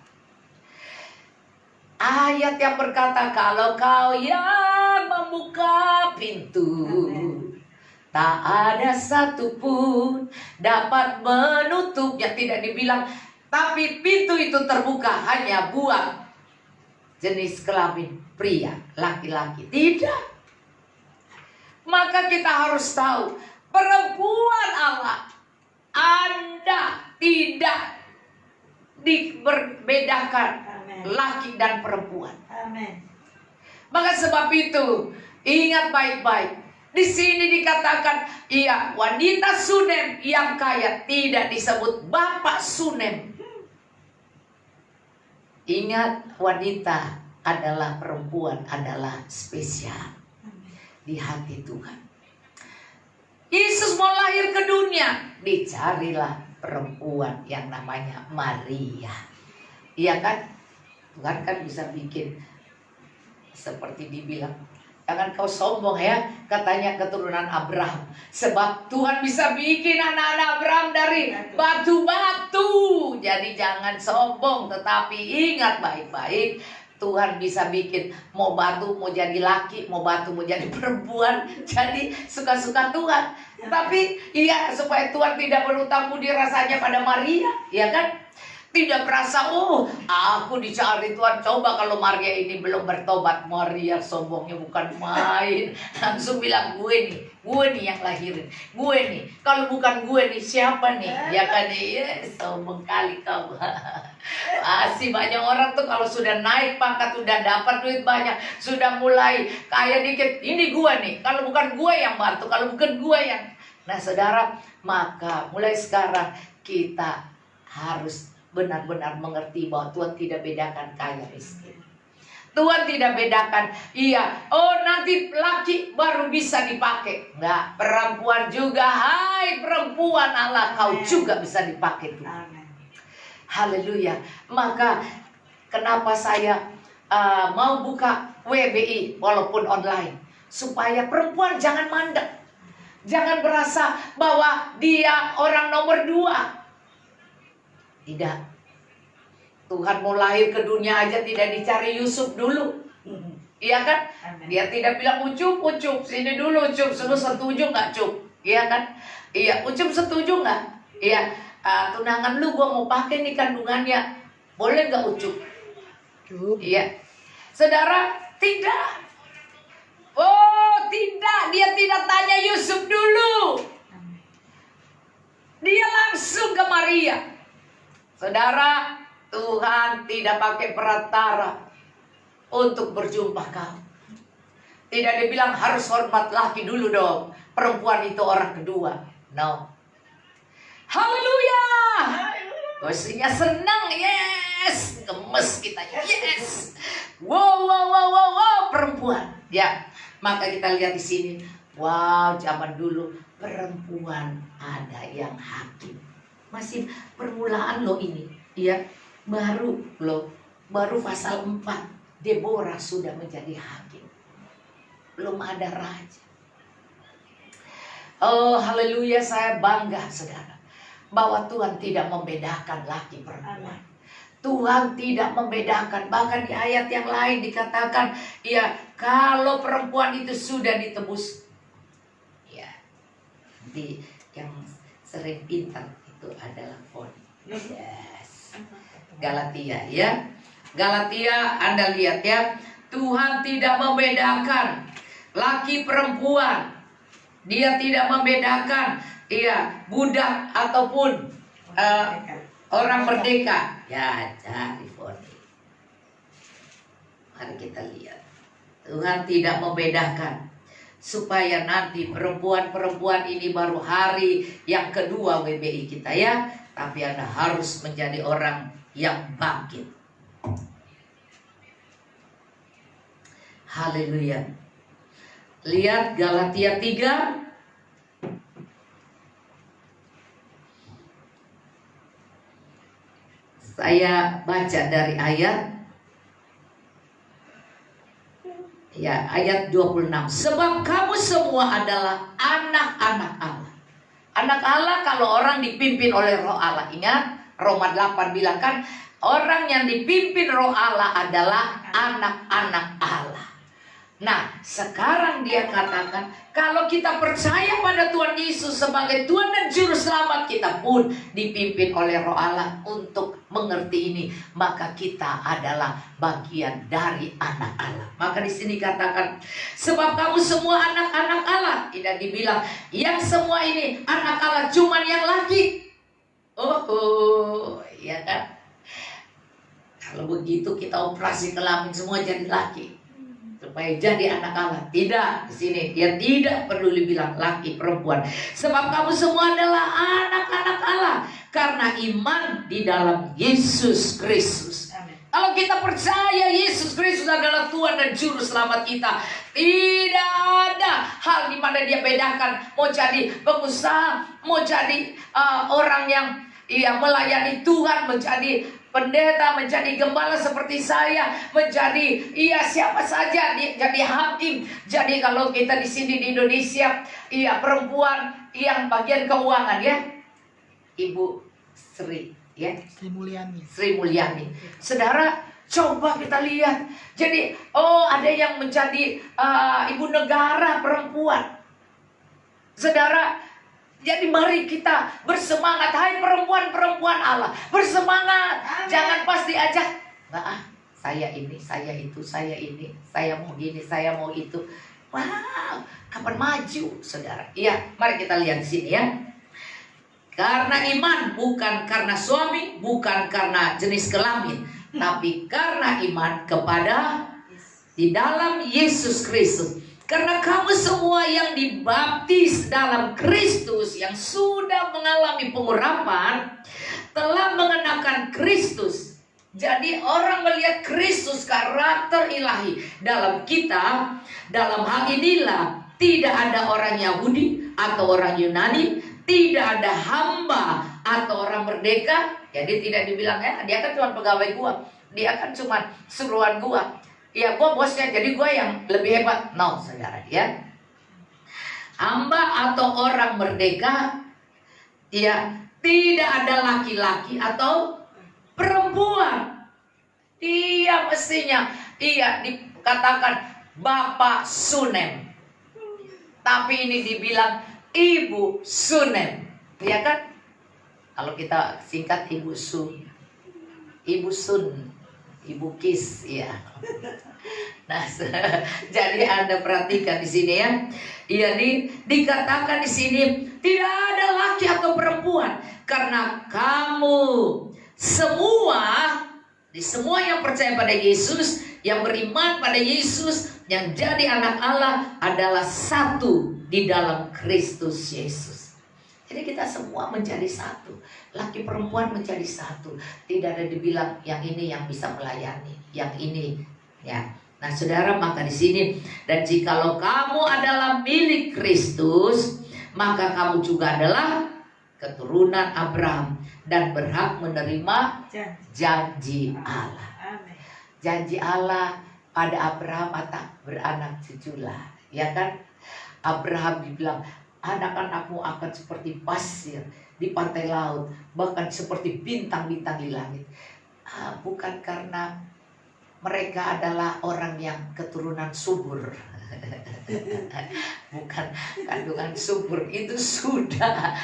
ayat yang berkata, kalau kau yang membuka pintu, tak ada satupun dapat menutupnya. Tidak dibilang, tapi pintu itu terbuka hanya buat jenis kelamin pria, laki-laki. Tidak. Maka kita harus tahu, perempuan Allah, Anda tidak diberbedakan laki dan perempuan. Amin. Maka sebab itu, ingat baik-baik. Di sini dikatakan, iya, wanita Sunem yang kaya tidak disebut bapak Sunem. Ingat, wanita adalah perempuan, adalah spesial di hati Tuhan. Yesus mau lahir ke dunia, dicarilah perempuan yang namanya Maria. Iya kan? Tuhan kan bisa bikin seperti dibilang, jangan kau sombong ya, katanya keturunan Abraham. Sebab Tuhan bisa bikin anak-anak Abraham dari batu-batu. Jadi jangan sombong, tetapi ingat baik-baik, Tuhan bisa bikin mau batu mau jadi laki, mau batu mau jadi perempuan. Jadi suka-suka Tuhan. Tapi iya, supaya Tuhan tidak berhutang budi rasanya pada Maria, ya kan? Tidak merasa, oh aku dicari Tuhan. Coba kalau Maria ini belum bertobat. Maria sombongnya bukan main. Langsung bilang, gue nih yang lahirin. Gue nih, kalau bukan gue nih siapa nih? Ya kan, sombong kali kamu. Masih banyak orang tuh kalau sudah naik pangkat, sudah dapat duit banyak, sudah mulai kaya dikit, ini gue nih. Kalau bukan gue yang bantu, kalau bukan gue yang. Nah saudara, maka mulai sekarang kita harus benar-benar mengerti bahwa Tuhan tidak bedakan kaya miskin. Tuhan tidak bedakan, iya, oh nanti laki baru bisa dipakai. Enggak, perempuan juga. Hai perempuan Allah, kau juga bisa dipakai Tuhan. Haleluya. Maka kenapa saya mau buka WBI walaupun online, supaya perempuan jangan mandek, jangan berasa bahwa dia orang nomor 2. Tidak. Tuhan mau lahir ke dunia aja tidak dicari Yusuf dulu. Iya kan? Dia tidak bilang ucup, sini dulu ucup, lu setuju nggak cup? Iya kan? Iya, ucup setuju nggak? Iya, tunangan lu gua mau pakai nih kandungannya, boleh nggak ucup? Iya, saudara, tidak. Oh tidak, dia tidak tanya Yusuf dulu. Dia langsung ke Maria. Saudara, Tuhan tidak pakai perantara untuk berjumpa kau. Tidak dibilang harus hormat laki dulu dong, perempuan itu orang kedua. No. Haleluya. Pastinya senang, yes. Gemes kita, yes. Wow, perempuan. Ya, maka kita lihat di sini. Wow, zaman dulu perempuan ada yang hakim. Masih permulaan loh ini, ya, baru pasal 4 Deborah sudah menjadi hakim, belum ada raja. Oh haleluya, saya bangga saudara bahwa Tuhan tidak membedakan laki perempuan. Tuhan tidak membedakan, bahkan di ayat yang lain dikatakan, ya kalau perempuan itu sudah ditebus, ya, di yang sering pintar itu adalah font. Yes. Galatia ya. Galatia Anda lihat ya. Tuhan tidak membedakan laki perempuan. Dia tidak membedakan budak ataupun orang merdeka. Ya, cari Foni. Mari kita lihat. Tuhan tidak membedakan, supaya nanti perempuan-perempuan ini baru hari yang kedua WBI kita ya. Tapi Anda harus menjadi orang yang bangkit. Haleluya. Lihat Galatia 3. Saya baca dari ayat ayat 26. Sebab kamu semua adalah anak-anak Allah. Anak Allah kalau orang dipimpin oleh Roh Allah. Ingat Roma 8 bilang kan, orang yang dipimpin Roh Allah adalah anak-anak Allah. Nah, sekarang dia katakan, kalau kita percaya pada Tuhan Yesus sebagai Tuhan dan Juru Selamat, kita pun dipimpin oleh Roh Allah untuk mengerti ini. Maka kita adalah bagian dari anak Allah. Maka di sini katakan, sebab kamu semua anak-anak Allah. Tidak dibilang, yang semua ini anak Allah cuman yang laki. Ya kan? Kalau begitu kita operasi kelamin semua jadi laki. Supaya jadi anak Allah. Tidak, di sini dia tidak peduli bilang laki perempuan. Sebab kamu semua adalah anak-anak Allah karena iman di dalam Yesus Kristus. Kalau kita percaya Yesus Kristus adalah Tuhan dan Juru Selamat kita, tidak ada hal di mana dia bedakan. Mau jadi pengusaha, mau jadi orang yang melayani Tuhan, menjadi pendeta, menjadi gembala seperti saya, menjadi siapa saja, jadi hakim. Jadi kalau kita di sini di Indonesia, perempuan yang bagian keuangan ya, Ibu Sri ya, Sri Mulyani. Saudara, coba kita lihat. Jadi ada yang menjadi ibu negara perempuan. Saudara, jadi mari kita bersemangat. Hai perempuan-perempuan Allah, bersemangat. Amin. Jangan pas diajak, saya ini, saya itu, saya ini, saya mau gini, saya mau itu. Wow, kapan maju saudara? Iya, mari kita lihat di sini ya. Karena iman, bukan karena suami, bukan karena jenis kelamin, tapi karena iman kepada di dalam Yesus Kristus. Karena kamu semua yang dibaptis dalam Kristus, yang sudah mengalami pengurapan, telah mengenakan Kristus. Jadi orang melihat Kristus, karakter ilahi dalam kita. Dalam hal inilah tidak ada orang Yahudi atau orang Yunani, tidak ada hamba atau orang merdeka. Jadi tidak dibilang dia kan cuma pegawai gua, dia kan cuma suruhan gua. Ya, gue bosnya, jadi gue yang lebih hebat. No, saudara ya. Hamba atau orang merdeka, tidak ada laki-laki atau perempuan. Dia mestinya, dikatakan Bapak Sunem. Tapi ini dibilang Ibu Sunem. Ya kan? Kalau kita singkat Ibu Sun. Ibu Sun. Ibu Kis, ya. Nah, jadi Anda perhatikan di sini ya. Dikatakan di sini tidak ada laki atau perempuan, karena kamu semua yang percaya pada Yesus, yang beriman pada Yesus, yang jadi anak Allah adalah satu di dalam Kristus Yesus. Jadi kita semua menjadi satu. Laki perempuan menjadi satu. Tidak ada dibilang yang ini yang bisa melayani, yang ini ya. Nah, saudara, maka di sini, dan jikalau kamu adalah milik Kristus, maka kamu juga adalah keturunan Abraham dan berhak menerima janji Allah. Janji Allah pada Abraham beranak cuculah, ya kan? Abraham dibilang, anak-anakmu akan seperti pasir di pantai laut, bahkan seperti bintang-bintang di langit. Bukan karena mereka adalah orang yang keturunan subur. Bukan kandungan subur, itu sudah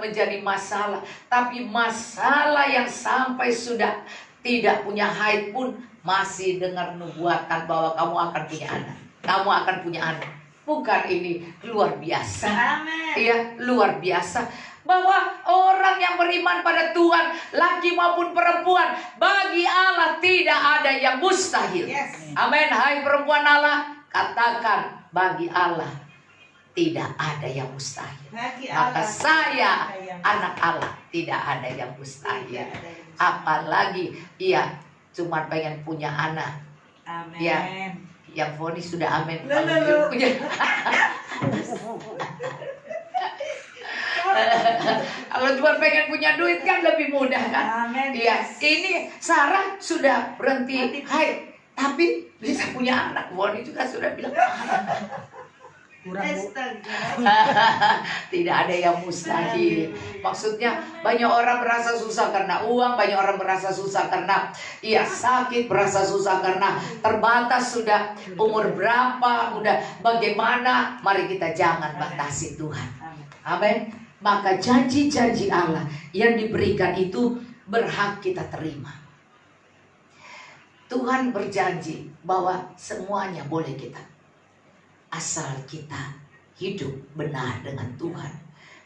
menjadi masalah. Tapi masalah yang sampai sudah tidak punya haid pun masih dengar nubuatan bahwa kamu akan punya anak. Kamu akan punya anak. Bukan ini luar biasa? Amin. Iya, luar biasa. Bahwa orang yang beriman pada Tuhan, laki maupun perempuan, bagi Allah tidak ada yang mustahil. Yes. Amin. Hai perempuan Allah, katakan bagi Allah tidak ada yang mustahil. Bagi Maka Allah saya tidak ada yang anak Allah, tidak ada yang mustahil. Tidak ada yang mustahil. Apalagi cuma pengen punya anak. Amin. Ya. Yang vonis sudah amin. Loh, loh, loh. Punya. Kalau cuma pengen punya duit kan lebih mudah kan? Amin. Iya, ini Sarah sudah berhenti haid, tapi bisa punya anak. Woni juga sudah bilang Astaga. tidak ada yang mustahil. Maksudnya banyak orang merasa susah karena uang, banyak orang merasa susah karena sakit, merasa susah karena terbatas sudah umur berapa, udah bagaimana. Mari kita jangan batasi Tuhan. Amin. Maka janji-janji Allah yang diberikan itu berhak kita terima. Tuhan berjanji bahwa semuanya boleh kita, asal kita hidup benar dengan Tuhan,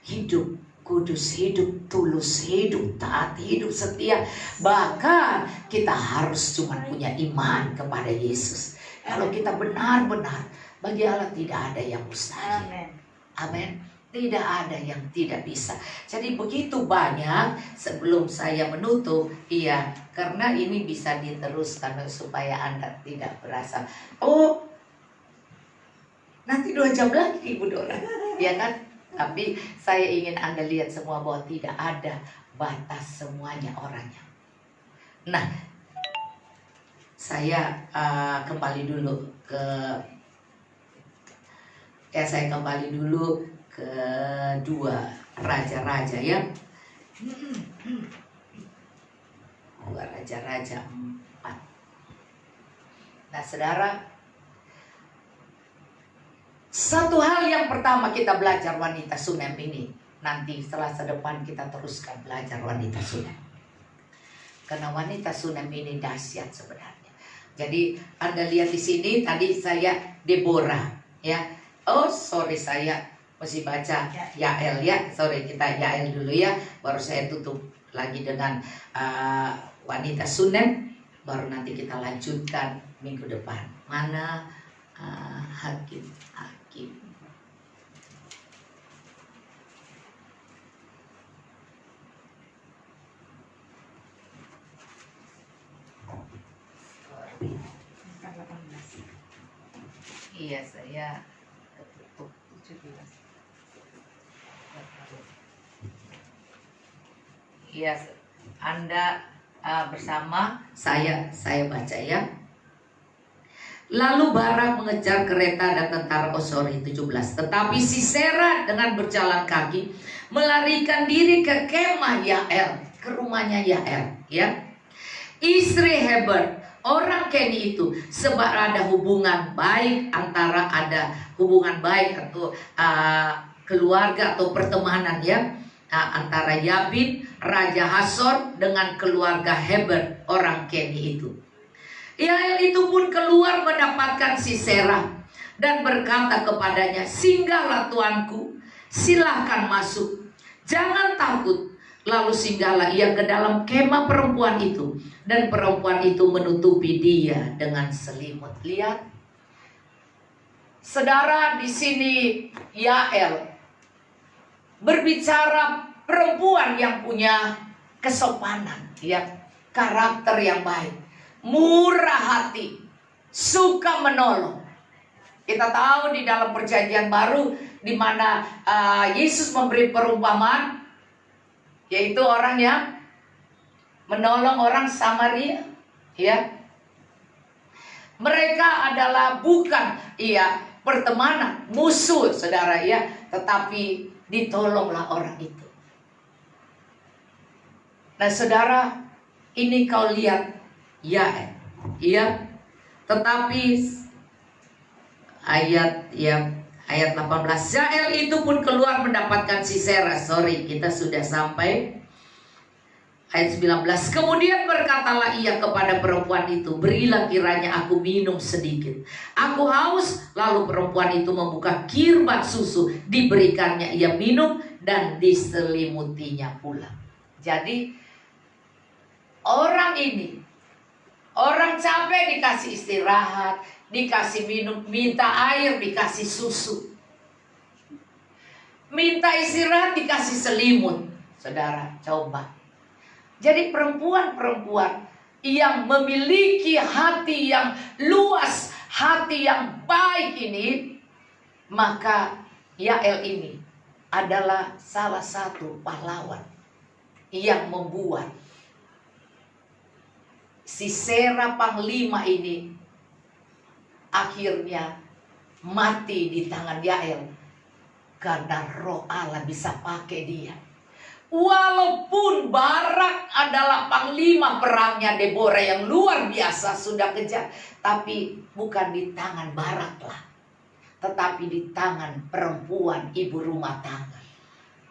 hidup kudus, hidup tulus, hidup taat, hidup setia. Bahkan kita harus cuma punya iman kepada Yesus. Kalau kita benar-benar, bagi Allah tidak ada yang mustahil. Amin. Amin. Tidak ada yang tidak bisa. Jadi begitu banyak. Sebelum saya menutup, karena ini bisa diteruskan supaya Anda tidak berasa, oh nanti 2 jam lagi Ibu Dora, ya kan? Tapi saya ingin Anda lihat semua bahwa tidak ada batas, semuanya orangnya. Nah, saya kembali dulu ke kedua raja-raja ya. Dua raja-raja 4. Nah, saudara, satu hal yang pertama kita belajar wanita Sunem ini. Nanti Selasa depan kita teruskan belajar wanita Sunem. Karena wanita Sunem ini dahsyat sebenarnya. Jadi Anda lihat di sini tadi saya Deborah ya. Oh sorry, saya mesti baca Yael ya. Sorry, kita Yael dulu ya. Baru saya tutup lagi dengan wanita Sunem. Baru nanti kita lanjutkan minggu depan. Mana hakim. Iya, saya ketutup 17. Iya, Anda bersama saya baca ya. Lalu Barak mengejar kereta dan tentara Osori 17. Tetapi Sisera dengan berjalan kaki melarikan diri ke kemah Yael, ke rumahnya Yael ya. Istri Heber orang Keni itu, sebab ada hubungan baik atau keluarga atau pertemanan ya, antara Yabin Raja Hasor dengan keluarga Heber orang Keni itu. Yael itu pun keluar mendapatkan Sisera dan berkata kepadanya, singgahlah tuanku, silahkan masuk, jangan takut. Lalu singgahlah ia ke dalam kemah perempuan itu, dan perempuan itu menutupi dia dengan selimut. Lihat, saudara, di sini Yael berbicara perempuan yang punya kesopanan, ya, karakter yang baik, murah hati, suka menolong. Kita tahu di dalam Perjanjian Baru di mana Yesus memberi perumpamaan, yaitu orang yang menolong orang Samaria, ya. Mereka adalah bukan pertemanan, musuh, saudara ya, tetapi ditolonglah orang itu. Nah, saudara, ini kau lihat ya, tetapi ayat 18, Yael itu pun keluar mendapatkan Sisera. Sorry, kita sudah sampai Ayat 19, kemudian berkatalah ia kepada perempuan itu, berilah kiranya aku minum sedikit. Aku haus. Lalu perempuan itu membuka kirbat susu, diberikannya ia minum dan diselimutinya pula. Jadi orang ini, orang capek dikasih istirahat, dikasih minum, minta air dikasih susu. Minta istirahat dikasih selimut. Saudara, coba. Jadi perempuan-perempuan yang memiliki hati yang luas, hati yang baik ini, maka Yael ini adalah salah satu pahlawan yang membuat Sisera panglima ini akhirnya mati di tangan Yael, karena roh Allah bisa pakai dia. Walaupun Barak adalah panglima perangnya Deborah yang luar biasa, sudah kejam, tapi bukan di tangan Barak lah, tetapi di tangan perempuan ibu rumah tangga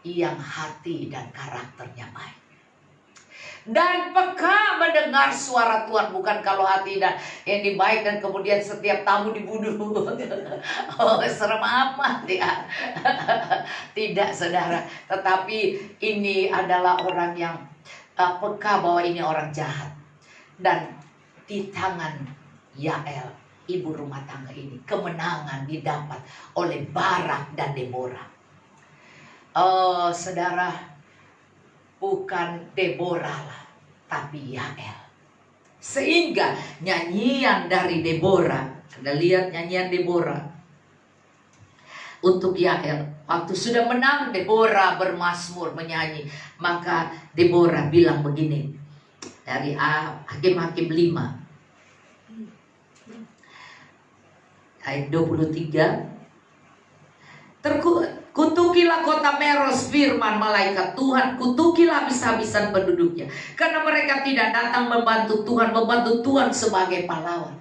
yang hati dan karakternya baik dan peka mendengar suara Tuhan. Bukan kalau hati dan yang baik dan kemudian setiap tamu dibunuh. Oh, serem amat ya. Tidak, saudara. Tetapi ini adalah orang yang peka bahwa ini orang jahat. Dan di tangan Yael, ibu rumah tangga ini, kemenangan didapat oleh Barak dan Deborah. Oh, saudara, bukan Deborah lah, tapi Yael. Sehingga nyanyian dari Deborah, Anda lihat nyanyian Deborah untuk Yael. Waktu sudah menang, Deborah bermazmur menyanyi. Maka Deborah bilang begini, dari Hakim-Hakim 5 ayat 23, kutukilah kota Meros, firman malaikat Tuhan, kutukilah habis-habisan penduduknya, karena mereka tidak datang membantu Tuhan sebagai pahlawan.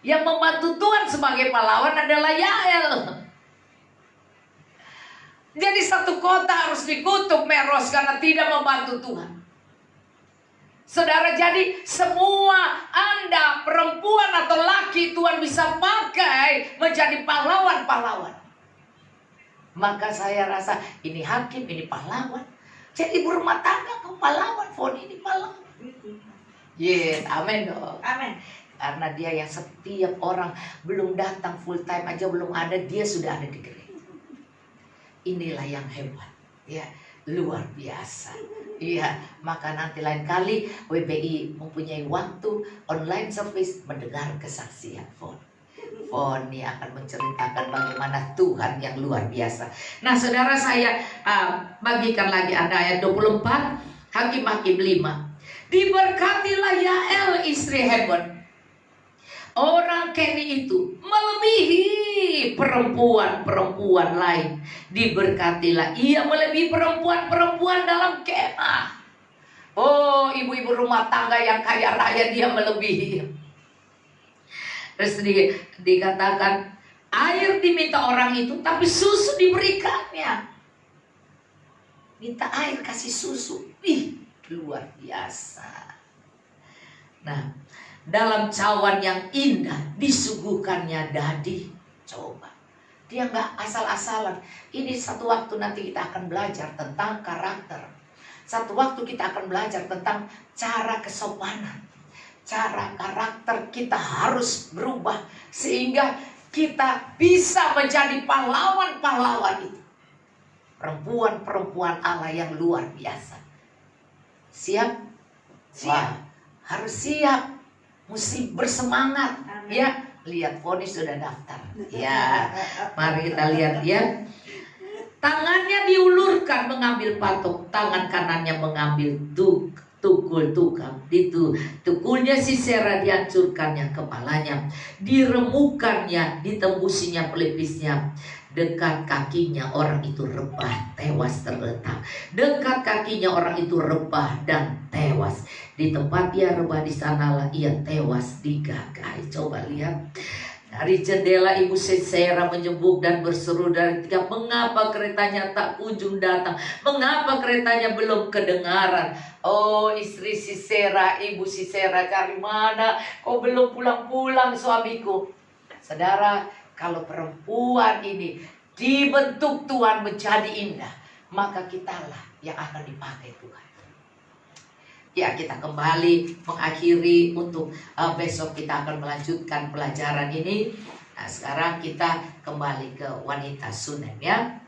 Yang membantu Tuhan sebagai pahlawan adalah Yael. Jadi satu kota harus dikutuk, Meros, karena tidak membantu Tuhan. Saudara, jadi semua Anda, perempuan atau laki, Tuhan bisa pakai menjadi pahlawan-pahlawan. Maka saya rasa ini hakim, ini pahlawan. Jadi ibu rumah tangga kamu pahlawan, Foni ini pahlawan. Yes, amin dong. Amin. Karena dia yang setiap orang belum datang full time aja belum ada, dia sudah ada di gereja. Inilah yang hebat, ya, luar biasa. Iya, maka nanti lain kali WBI mempunyai waktu online service mendengar kesaksian Foni akan menceritakan bagaimana Tuhan yang luar biasa. Nah, saudara, saya bagikan lagi Anda ayat 24, Hakim-Hakim 5. Diberkatilah Yael istri Hebron. Orang Keni itu melebihi perempuan-perempuan lain. Diberkatilah ia melebihi perempuan-perempuan dalam kemah. Oh, ibu-ibu rumah tangga yang kaya raya dia melebihi. Terus dikatakan air diminta orang itu, tapi susu diberikannya. Minta air kasih susu. Ih, luar biasa. Nah, dalam cawan yang indah disuguhkannya dadi. Coba, dia nggak asal-asalan. Ini satu waktu nanti kita akan belajar tentang karakter. Satu waktu kita akan belajar tentang cara kesopanan. Cara karakter kita harus berubah sehingga kita bisa menjadi pahlawan-pahlawan itu. Perempuan-perempuan Allah yang luar biasa. Siap? Wah, harus siap. Mesti bersemangat. Amin. Ya, lihat Foni sudah daftar. Ya, mari kita lihat ya. Tangannya diulurkan mengambil patok, tangan kanannya mengambil tukul tukang. Tukulnya Sisera dihancurkannya kepalanya, diremukannya, ditembusinya pelipisnya. Dekat kakinya orang itu rebah, tewas terletak. Dekat kakinya orang itu rebah dan tewas. Di tempat ia rebah di sanalah ia tewas digagai. Coba lihat Dari jendela Ibu Sisera menyebut dan berseru dari tiga, mengapa keretanya tak kunjung datang? Mengapa keretanya belum kedengaran? Oh istri Sisera, Ibu Sisera, cari mana? Kau belum pulang-pulang suamiku. Saudara, kalau perempuan ini dibentuk Tuhan menjadi indah, maka kitalah yang akan dipakai Tuhan. Ya, kita kembali mengakhiri untuk besok kita akan melanjutkan pelajaran ini. Nah, sekarang kita kembali ke wanita Sunem ya.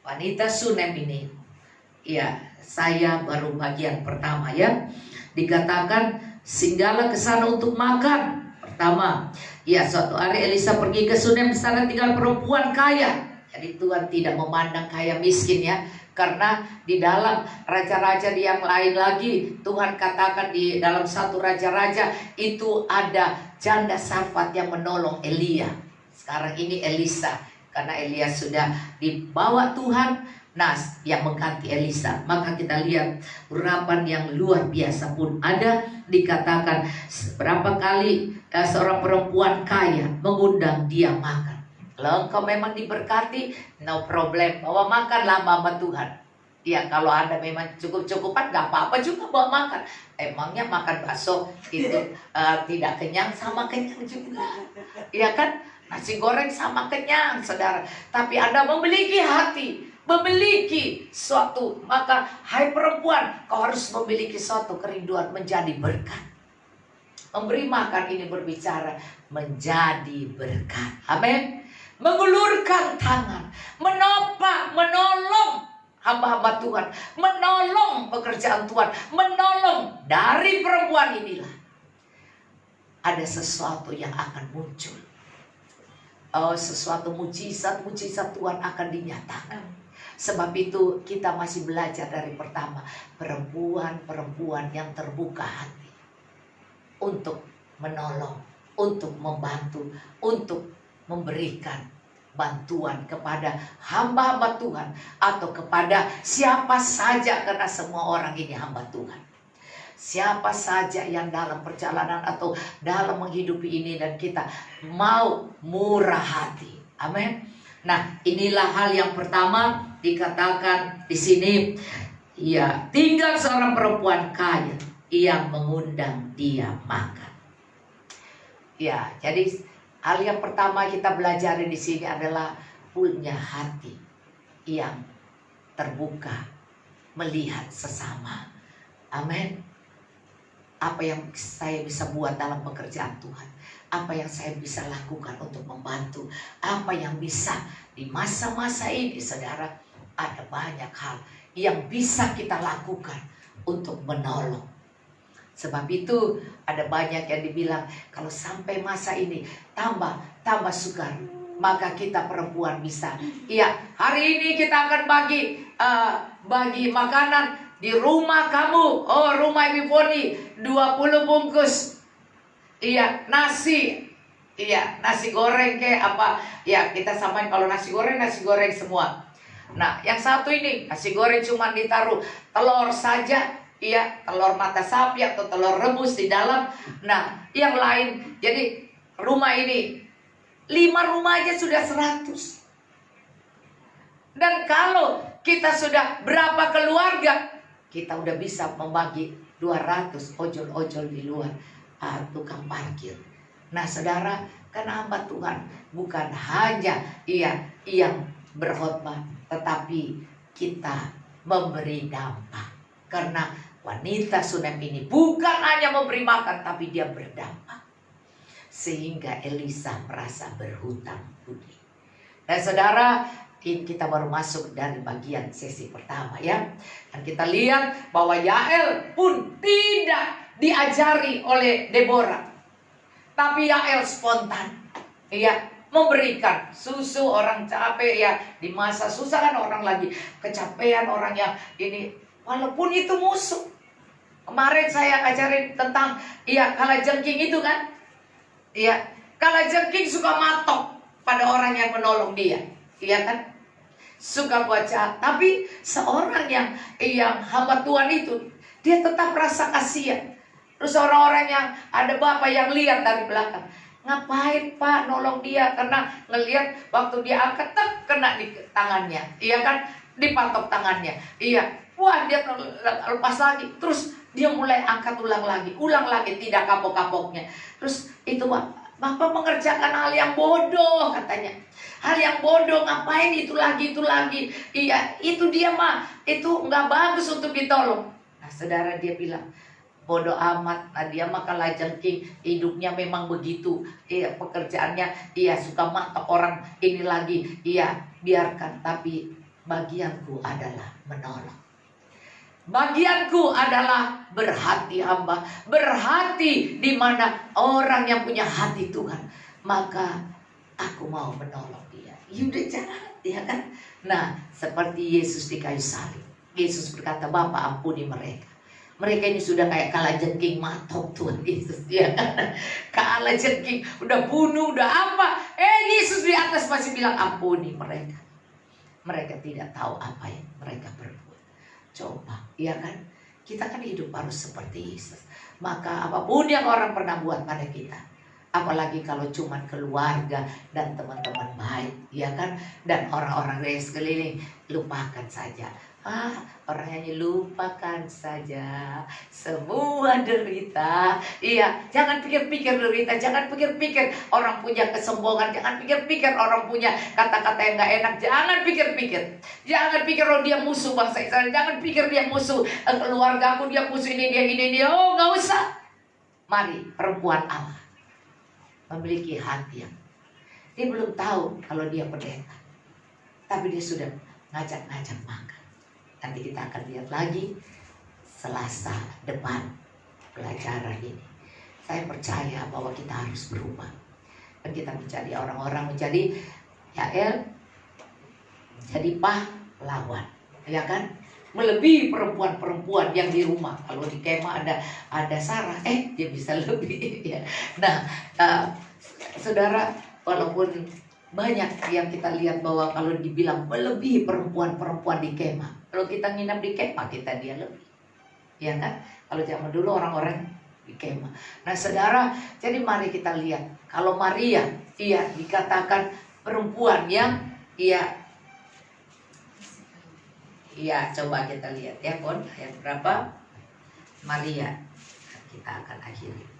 Wanita Sunem ini, ya saya baru bagian pertama ya. Dikatakan singgahlah ke sana untuk makan. Pertama, ya suatu hari Elisa pergi ke Sunem, di sana tinggal perempuan kaya. Jadi Tuhan tidak memandang kaya miskin ya. Karena di dalam raja-raja yang lain lagi, Tuhan katakan di dalam satu raja-raja itu ada janda Sarfat yang menolong Elia. Sekarang ini Elisa, karena Elia sudah dibawa Tuhan, nah yang mengganti Elisa. Maka kita lihat urapan yang luar biasa pun ada. Dikatakan berapa kali seorang perempuan kaya mengundang dia makan. Kalau engkau memang diberkati, no problem, bawa makanlah Mama Tuhan. Ya kalau Anda memang cukup-cukupan, gak apa-apa juga bawa makan. Emangnya makan bakso itu tidak kenyang, sama kenyang juga. Ya kan, nasi goreng sama kenyang saudara. Tapi Anda memiliki hati, memiliki suatu, maka hai perempuan, kau harus memiliki suatu kerinduan menjadi berkat. Memberi makan ini berbicara menjadi berkat. Amin. Mengulurkan tangan, menopang, menolong hamba-hamba Tuhan, menolong pekerjaan Tuhan, menolong dari perempuan inilah ada sesuatu yang akan muncul. Sesuatu mujizat Tuhan akan dinyatakan. Sebab itu kita masih belajar dari pertama, perempuan-perempuan yang terbuka hati untuk menolong, untuk membantu, untuk memberikan bantuan kepada hamba-hamba Tuhan atau kepada siapa saja, karena semua orang ini hamba Tuhan. Siapa saja yang dalam perjalanan atau dalam menghidupi ini dan kita mau murah hati. Amin. Nah, inilah hal yang pertama dikatakan di sini. Ya, tinggal seorang perempuan kaya yang mengundang dia makan. Ya, jadi hal yang pertama kita belajar di sini adalah punya hati yang terbuka melihat sesama. Amin. Apa yang saya bisa buat dalam pekerjaan Tuhan, apa yang saya bisa lakukan untuk membantu, apa yang bisa di masa-masa ini saudara, ada banyak hal yang bisa kita lakukan untuk menolong. Sebab itu ada banyak yang dibilang kalau sampai masa ini tambah sukar, maka kita perempuan bisa. Iya, hari ini kita akan bagi makanan di rumah kamu. Oh, rumah Ibu Poni 20 bungkus. Iya, nasi. Iya, nasi goreng kayak apa? Ya, kita samain kalau nasi goreng semua. Nah, yang satu ini nasi goreng cuma ditaruh telur saja. Iya, telur mata sapi atau telur rebus di dalam. Nah, yang lain, jadi rumah ini 5 rumah aja sudah 100. Dan kalau kita sudah berapa keluarga, kita udah bisa membagi 200 ojol-ojol di luar, tukang parkir. Nah saudara, karena hamba Tuhan bukan hanya yang berkhotbah, tetapi kita memberi dampak. Karena wanita Sunem ini bukan hanya memberi makan, tapi dia berdampak. Sehingga Elisa merasa berhutang budi. Dan saudara, kita baru masuk dari bagian sesi pertama ya. Dan kita lihat bahwa Yael pun tidak diajari oleh Deborah. Tapi Yael spontan. Ya, memberikan susu. Orang capek ya, di masa susah kan orang lagi kecapean, orang yang ini, walaupun itu musuh. Kemarin saya ajarin tentang kalajengking itu kan. Iya, kalajengking suka matok pada orang yang menolong dia. Iya kan? Suka buat jahat. Tapi seorang yang hamba Tuhan itu, dia tetap rasa kasihan. Terus orang-orang yang ada bapak yang lihat dari belakang, ngapain Pak nolong dia? Karena ngelihat waktu dia angkat, tek, kena di tangannya, iya kan, dipatok tangannya, iya, wah dia lepas lagi, terus dia mulai angkat ulang lagi, tidak kapok-kapoknya. Terus itu Bapak mengerjakan hal yang bodoh katanya. Hal yang bodoh, ngapain itu lagi. Iya, itu dia mah, itu nggak bagus untuk ditolong. Nah saudara, dia bilang, bodoh amat. Nah dia mah kalajengking, hidupnya memang begitu. Iya, pekerjaannya, iya suka matok orang ini lagi. Iya, biarkan. Tapi bagianku adalah menolong. Bagianku adalah berhati hamba, berhati di mana orang yang punya hati Tuhan, maka aku mau menolong dia. Udah jahat, ya kan? Nah, seperti Yesus di kayu salib, Yesus berkata, Bapa ampuni mereka. Mereka ini sudah kayak kalajengking matok Tuhan Yesus, ya kan? Kalajengking, udah bunuh, udah apa? Yesus di atas masih bilang ampuni mereka. Mereka tidak tahu apa yang mereka berbuat. Coba, ya kan? Kita kan hidup harus seperti Yesus. Maka apapun yang orang pernah buat pada kita, apalagi kalau cuman keluarga dan teman-teman baik, ya kan? Dan orang-orang di sekeliling, lupakan saja. Orang nyanyi lupakan saja semua derita. Iya, jangan pikir-pikir derita, jangan pikir-pikir orang punya kesombongan, jangan pikir-pikir orang punya kata-kata yang gak enak, jangan pikir-pikir. Jangan pikir dia musuh bangsa Israel, jangan pikir dia musuh keluarga aku, dia musuh ini, dia. Oh, gak usah. Mari, perempuan Allah memiliki hati yang dia belum tahu kalau dia pendeta, tapi dia sudah ngajak-ngajak makan. Nanti kita akan lihat lagi Selasa depan pelajaran ini. Saya percaya bahwa kita harus berubah dan kita menjadi orang-orang, menjadi Yael, jadi pahlawan, ya kan? Melebihi perempuan-perempuan yang di rumah. Kalau di kemah ada Sarah, dia bisa lebih. Ya. Nah, saudara, walaupun banyak yang kita lihat bahwa kalau dibilang melebihi perempuan-perempuan di kemah, kalau kita nginap di kemah kita dia lebih, ya kan? Kalau zaman dulu orang-orang di kemah. Nah saudara, jadi mari kita lihat kalau Maria, iya dikatakan perempuan yang iya coba kita lihat ya Kon, ayat berapa? Maria, kita akan akhiri.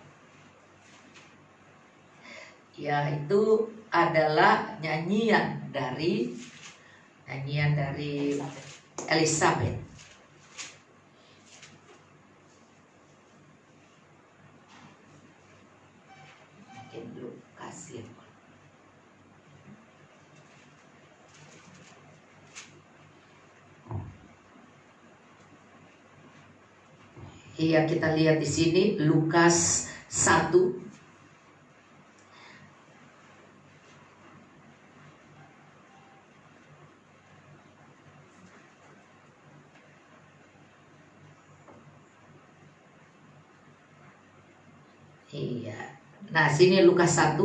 Ya itu adalah nyanyian dari Elizabeth. Mungkin belum kasih. Iya, kita lihat di sini Lukas 1. Iya. Nah, sini Lukas 1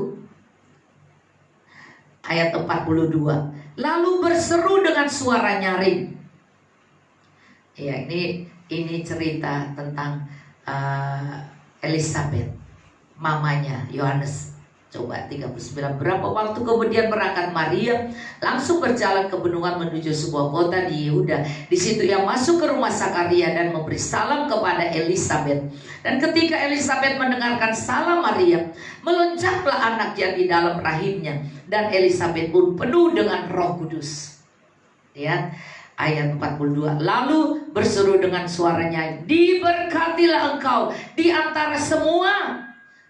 ayat 42. Lalu berseru dengan suara nyaring. Iya, ini cerita tentang Elizabeth, mamanya Yohanes. Coba 39. Berapa waktu kemudian berangkat Maria langsung berjalan ke bendungan menuju sebuah kota di Yehuda. Di situ ia masuk ke rumah Sakaria dan memberi salam kepada Elizabeth. Dan ketika Elizabeth mendengarkan salam Maria, melonjaklah anak yang di dalam rahimnya, dan Elizabeth pun penuh dengan Roh Kudus. Lihat ayat 42. Lalu berseru dengan suaranya, diberkatilah engkau di antara semua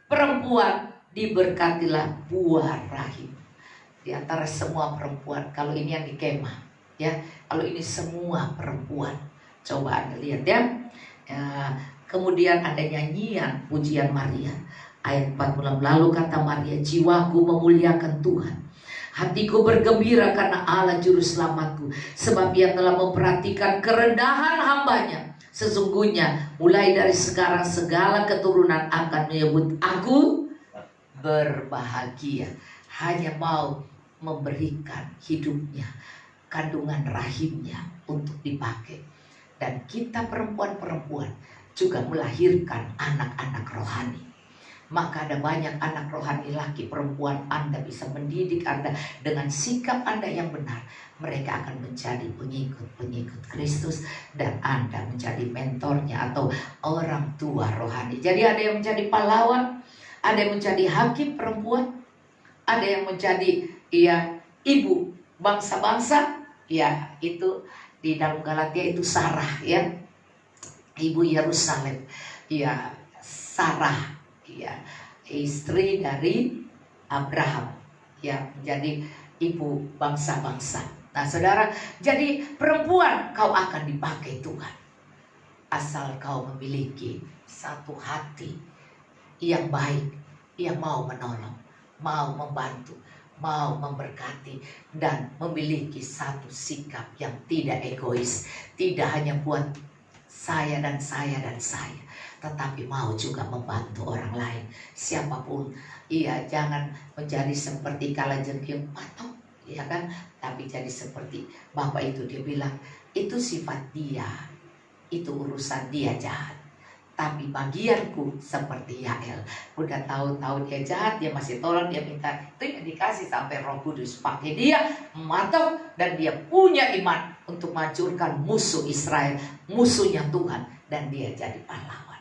perempuan, diberkatilah buah rahim. Di antara semua perempuan, kalau ini yang di kemah, ya, kalau ini semua perempuan. Coba Anda lihat ya. Kemudian ada nyanyian pujian Maria. Ayat 46. Lalu kata Maria, jiwaku memuliakan Tuhan, hatiku bergembira karena Allah juru selamatku, sebab ia telah memperhatikan kerendahan hambanya. Sesungguhnya mulai dari sekarang segala keturunan akan menyebut aku berbahagia. Hanya mau memberikan hidupnya, kandungan rahimnya untuk dipakai. Dan kita perempuan-perempuan juga melahirkan anak-anak rohani. Maka ada banyak anak rohani laki perempuan Anda bisa mendidik Anda dengan sikap Anda yang benar. Mereka akan menjadi pengikut-pengikut Kristus dan Anda menjadi mentornya atau orang tua rohani. Jadi ada yang menjadi pahlawan, ada yang menjadi hakim perempuan, ada yang menjadi ibu bangsa-bangsa. Ya, itu di dalam Galatia itu Sarah, ya. Ibu Yerusalem. Ya, Sarah, ya, istri dari Abraham, ya, menjadi ibu bangsa-bangsa. Nah, saudara, jadi perempuan kau akan dipakai Tuhan asal kau memiliki satu hati yang baik, yang mau menolong, mau membantu, mau memberkati, dan memiliki satu sikap yang tidak egois, tidak hanya buat saya dan saya dan saya, tetapi mau juga membantu orang lain, siapapun. Jangan menjadi seperti kalajengking patok, ya kan? Tapi jadi seperti Bapak itu, dia bilang itu sifat dia, itu urusan dia jahat. Tapi bagianku seperti Yael, udah tahu-tahu dia jahat, dia masih tolong, dia minta itu yang dikasih sampai Roh Kudus pakai dia mantap, dan dia punya iman untuk menghancurkan musuh Israel, musuhnya Tuhan, dan dia jadi pahlawan.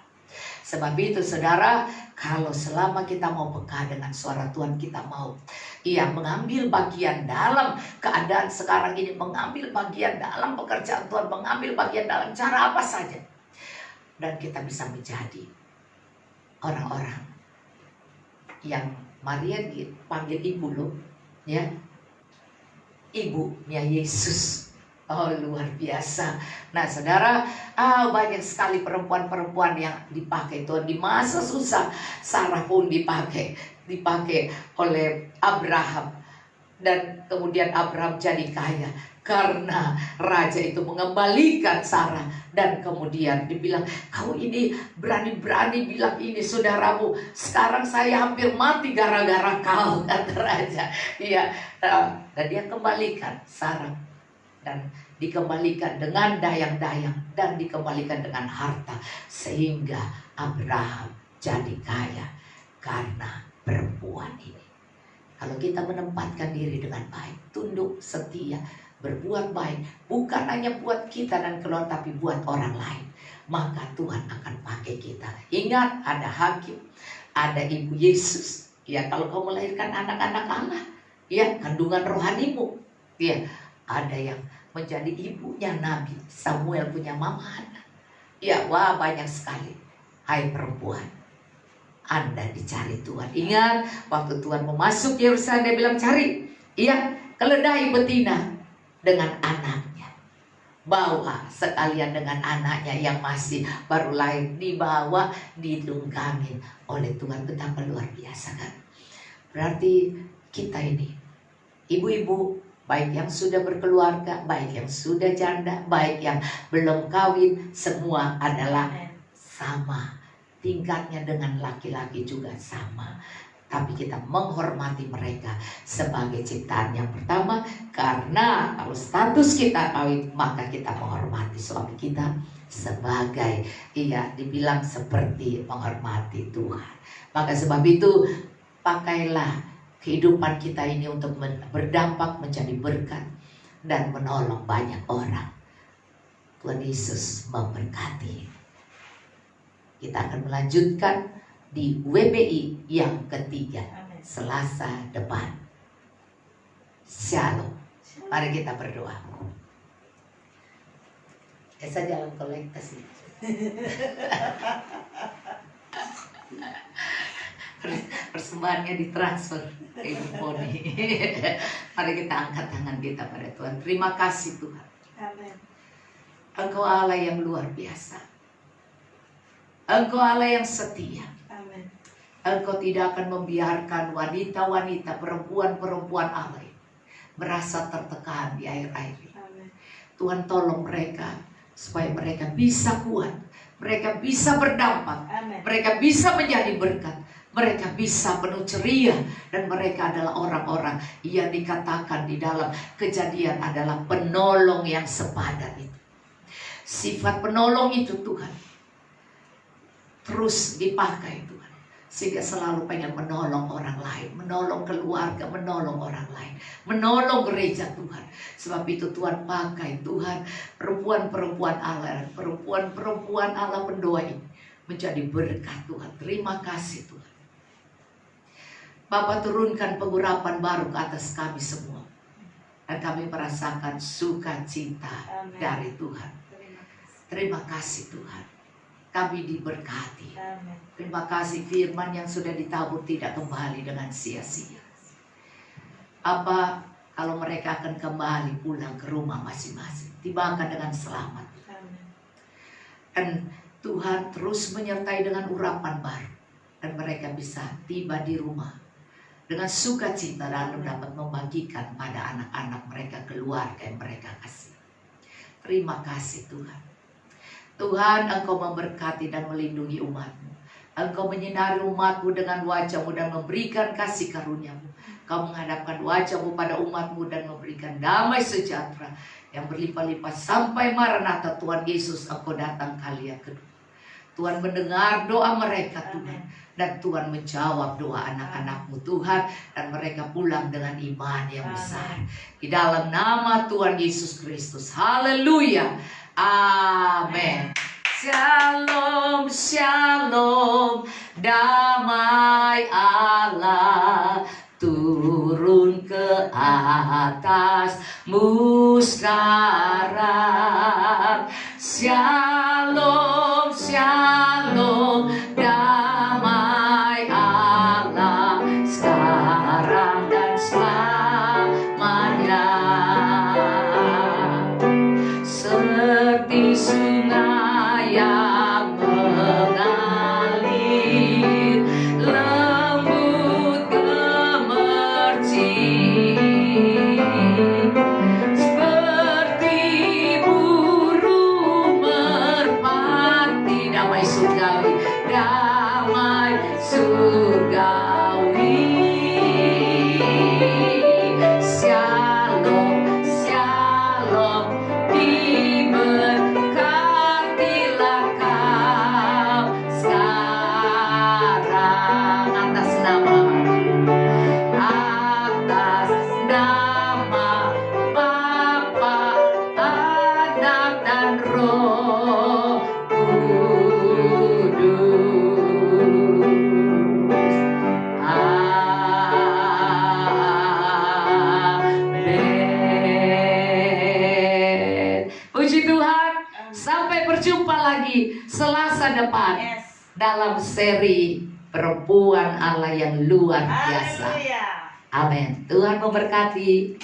Sebab itu saudara, kalau selama kita mau peka dengan suara Tuhan, kita mau mengambil bagian dalam keadaan sekarang ini, mengambil bagian dalam pekerjaan Tuhan, mengambil bagian dalam cara apa saja, dan kita bisa menjadi orang-orang yang Maria dipanggil ibu loh, ya, ibunya Yesus. Oh, luar biasa. Nah saudara, banyak sekali perempuan-perempuan yang dipakai Tuhan di masa susah. Sarah pun dipakai oleh Abraham, dan kemudian Abraham jadi kaya karena raja itu mengembalikan Sarah. Dan kemudian dibilang, kau ini berani-berani bilang ini saudaramu, sekarang saya hampir mati gara-gara kau, kata raja. Dan dia kembalikan Sarah, dan dikembalikan dengan dayang-dayang, dan dikembalikan dengan harta, sehingga Abraham jadi kaya karena perempuan ini. Kalau kita menempatkan diri dengan baik, tunduk, setia, berbuat baik, bukan hanya buat kita dan keluarga, tapi buat orang lain, maka Tuhan akan pakai kita. Ingat, ada hakim, ada ibu Yesus. Ya, kalau kau melahirkan anak-anak Allah, ya, kandungan rohanimu. Ya, ada yang menjadi ibunya Nabi Samuel, punya mama Hana. Ya, wah, banyak sekali. Hai perempuan, Anda dicari Tuhan. Ingat, waktu Tuhan memasuk Yerusalem, dia bilang cari, keledai betina dengan anaknya. Bawa sekalian dengan anaknya yang masih baru lahir, dibawa, ditunggangi oleh Tuhan. Betapa luar biasa kan? Berarti kita ini, ibu-ibu, baik yang sudah berkeluarga, baik yang sudah janda, baik yang belum kawin, semua adalah sama. Tingkatnya dengan laki-laki juga sama. Tapi kita menghormati mereka sebagai ciptaan yang pertama. Karena kalau status kita kawin, maka kita menghormati suami kita sebagai, dibilang seperti menghormati Tuhan. Maka sebab itu, pakailah kehidupan kita ini untuk berdampak, menjadi berkat, dan menolong banyak orang. Tuhan Yesus memberkati. Kita akan melanjutkan di WBI yang ketiga, Selasa depan. Shalom. Mari kita berdoa. Esa jalan kolektasi. Persembahannya ditransfer ke Ibu Poni. Mari kita angkat tangan kita pada Tuhan. Terima kasih Tuhan. Amin. Engkau Allah yang luar biasa. Engkau Allah yang setia. Amin. Engkau tidak akan membiarkan wanita-wanita, perempuan-perempuan Allah merasa tertekan di air-air ini. Amin. Tuhan tolong mereka supaya mereka bisa kuat, mereka bisa berdampak, Amin. mereka bisa menjadi berkat, mereka bisa penuh ceria, dan mereka adalah orang-orang yang dikatakan di dalam Kejadian adalah penolong yang sepadan itu. Sifat penolong itu Tuhan terus dipakai Tuhan, sehingga selalu pengen menolong orang lain, menolong keluarga, menolong orang lain, menolong gereja Tuhan. Sebab itu Tuhan pakai Tuhan perempuan-perempuan Allah, perempuan-perempuan Allah pendoa ini menjadi berkat Tuhan. Terima kasih Tuhan. Bapa, turunkan pengurapan baru ke atas kami semua, dan kami merasakan sukacita dari Tuhan. Terima kasih Tuhan, kami diberkati. Terima kasih firman yang sudah ditabur tidak kembali dengan sia-sia. Apa kalau mereka akan kembali pulang ke rumah masing-masing, tibakan dengan selamat. Dan Tuhan terus menyertai dengan urapan baru, dan mereka bisa tiba di rumah dengan sukacita, lalu dapat membagikan pada anak-anak mereka, keluarga yang mereka kasih. Terima kasih Tuhan. Tuhan, Engkau memberkati dan melindungi umat-Mu. Engkau menyinari umat-Mu dengan wajah-Mu dan memberikan kasih karunia-Mu. Kau menghadapkan wajah-Mu pada umat-Mu dan memberikan damai sejahtera yang berlimpah-limpah sampai Maranatha Tuhan Yesus Engkau datang kali yang kedua. Tuhan mendengar doa mereka Tuhan, dan Tuhan menjawab doa anak-anak-Mu Tuhan, dan mereka pulang dengan iman yang besar. Di dalam nama Tuhan Yesus Kristus. Haleluya. Amin. Shalom, shalom, damai Allah turun ke atasmu sekarang. Shalom, shalom, damai Allah sekarang dan selamanya. Seperti sungai yang mengalir, lembut gemercik, seperti burung merpati. Damai surgawi, damai surgawi. Shalom, shalom, diberkatilah kau sekarang atas nama Bapa, Anak dan Roh Kudus. Amin. Puji Tuhan. Sampai berjumpa lagi Selasa depan dalam seri Perempuan Allah yang luar biasa. Amin. Tuhan memberkati.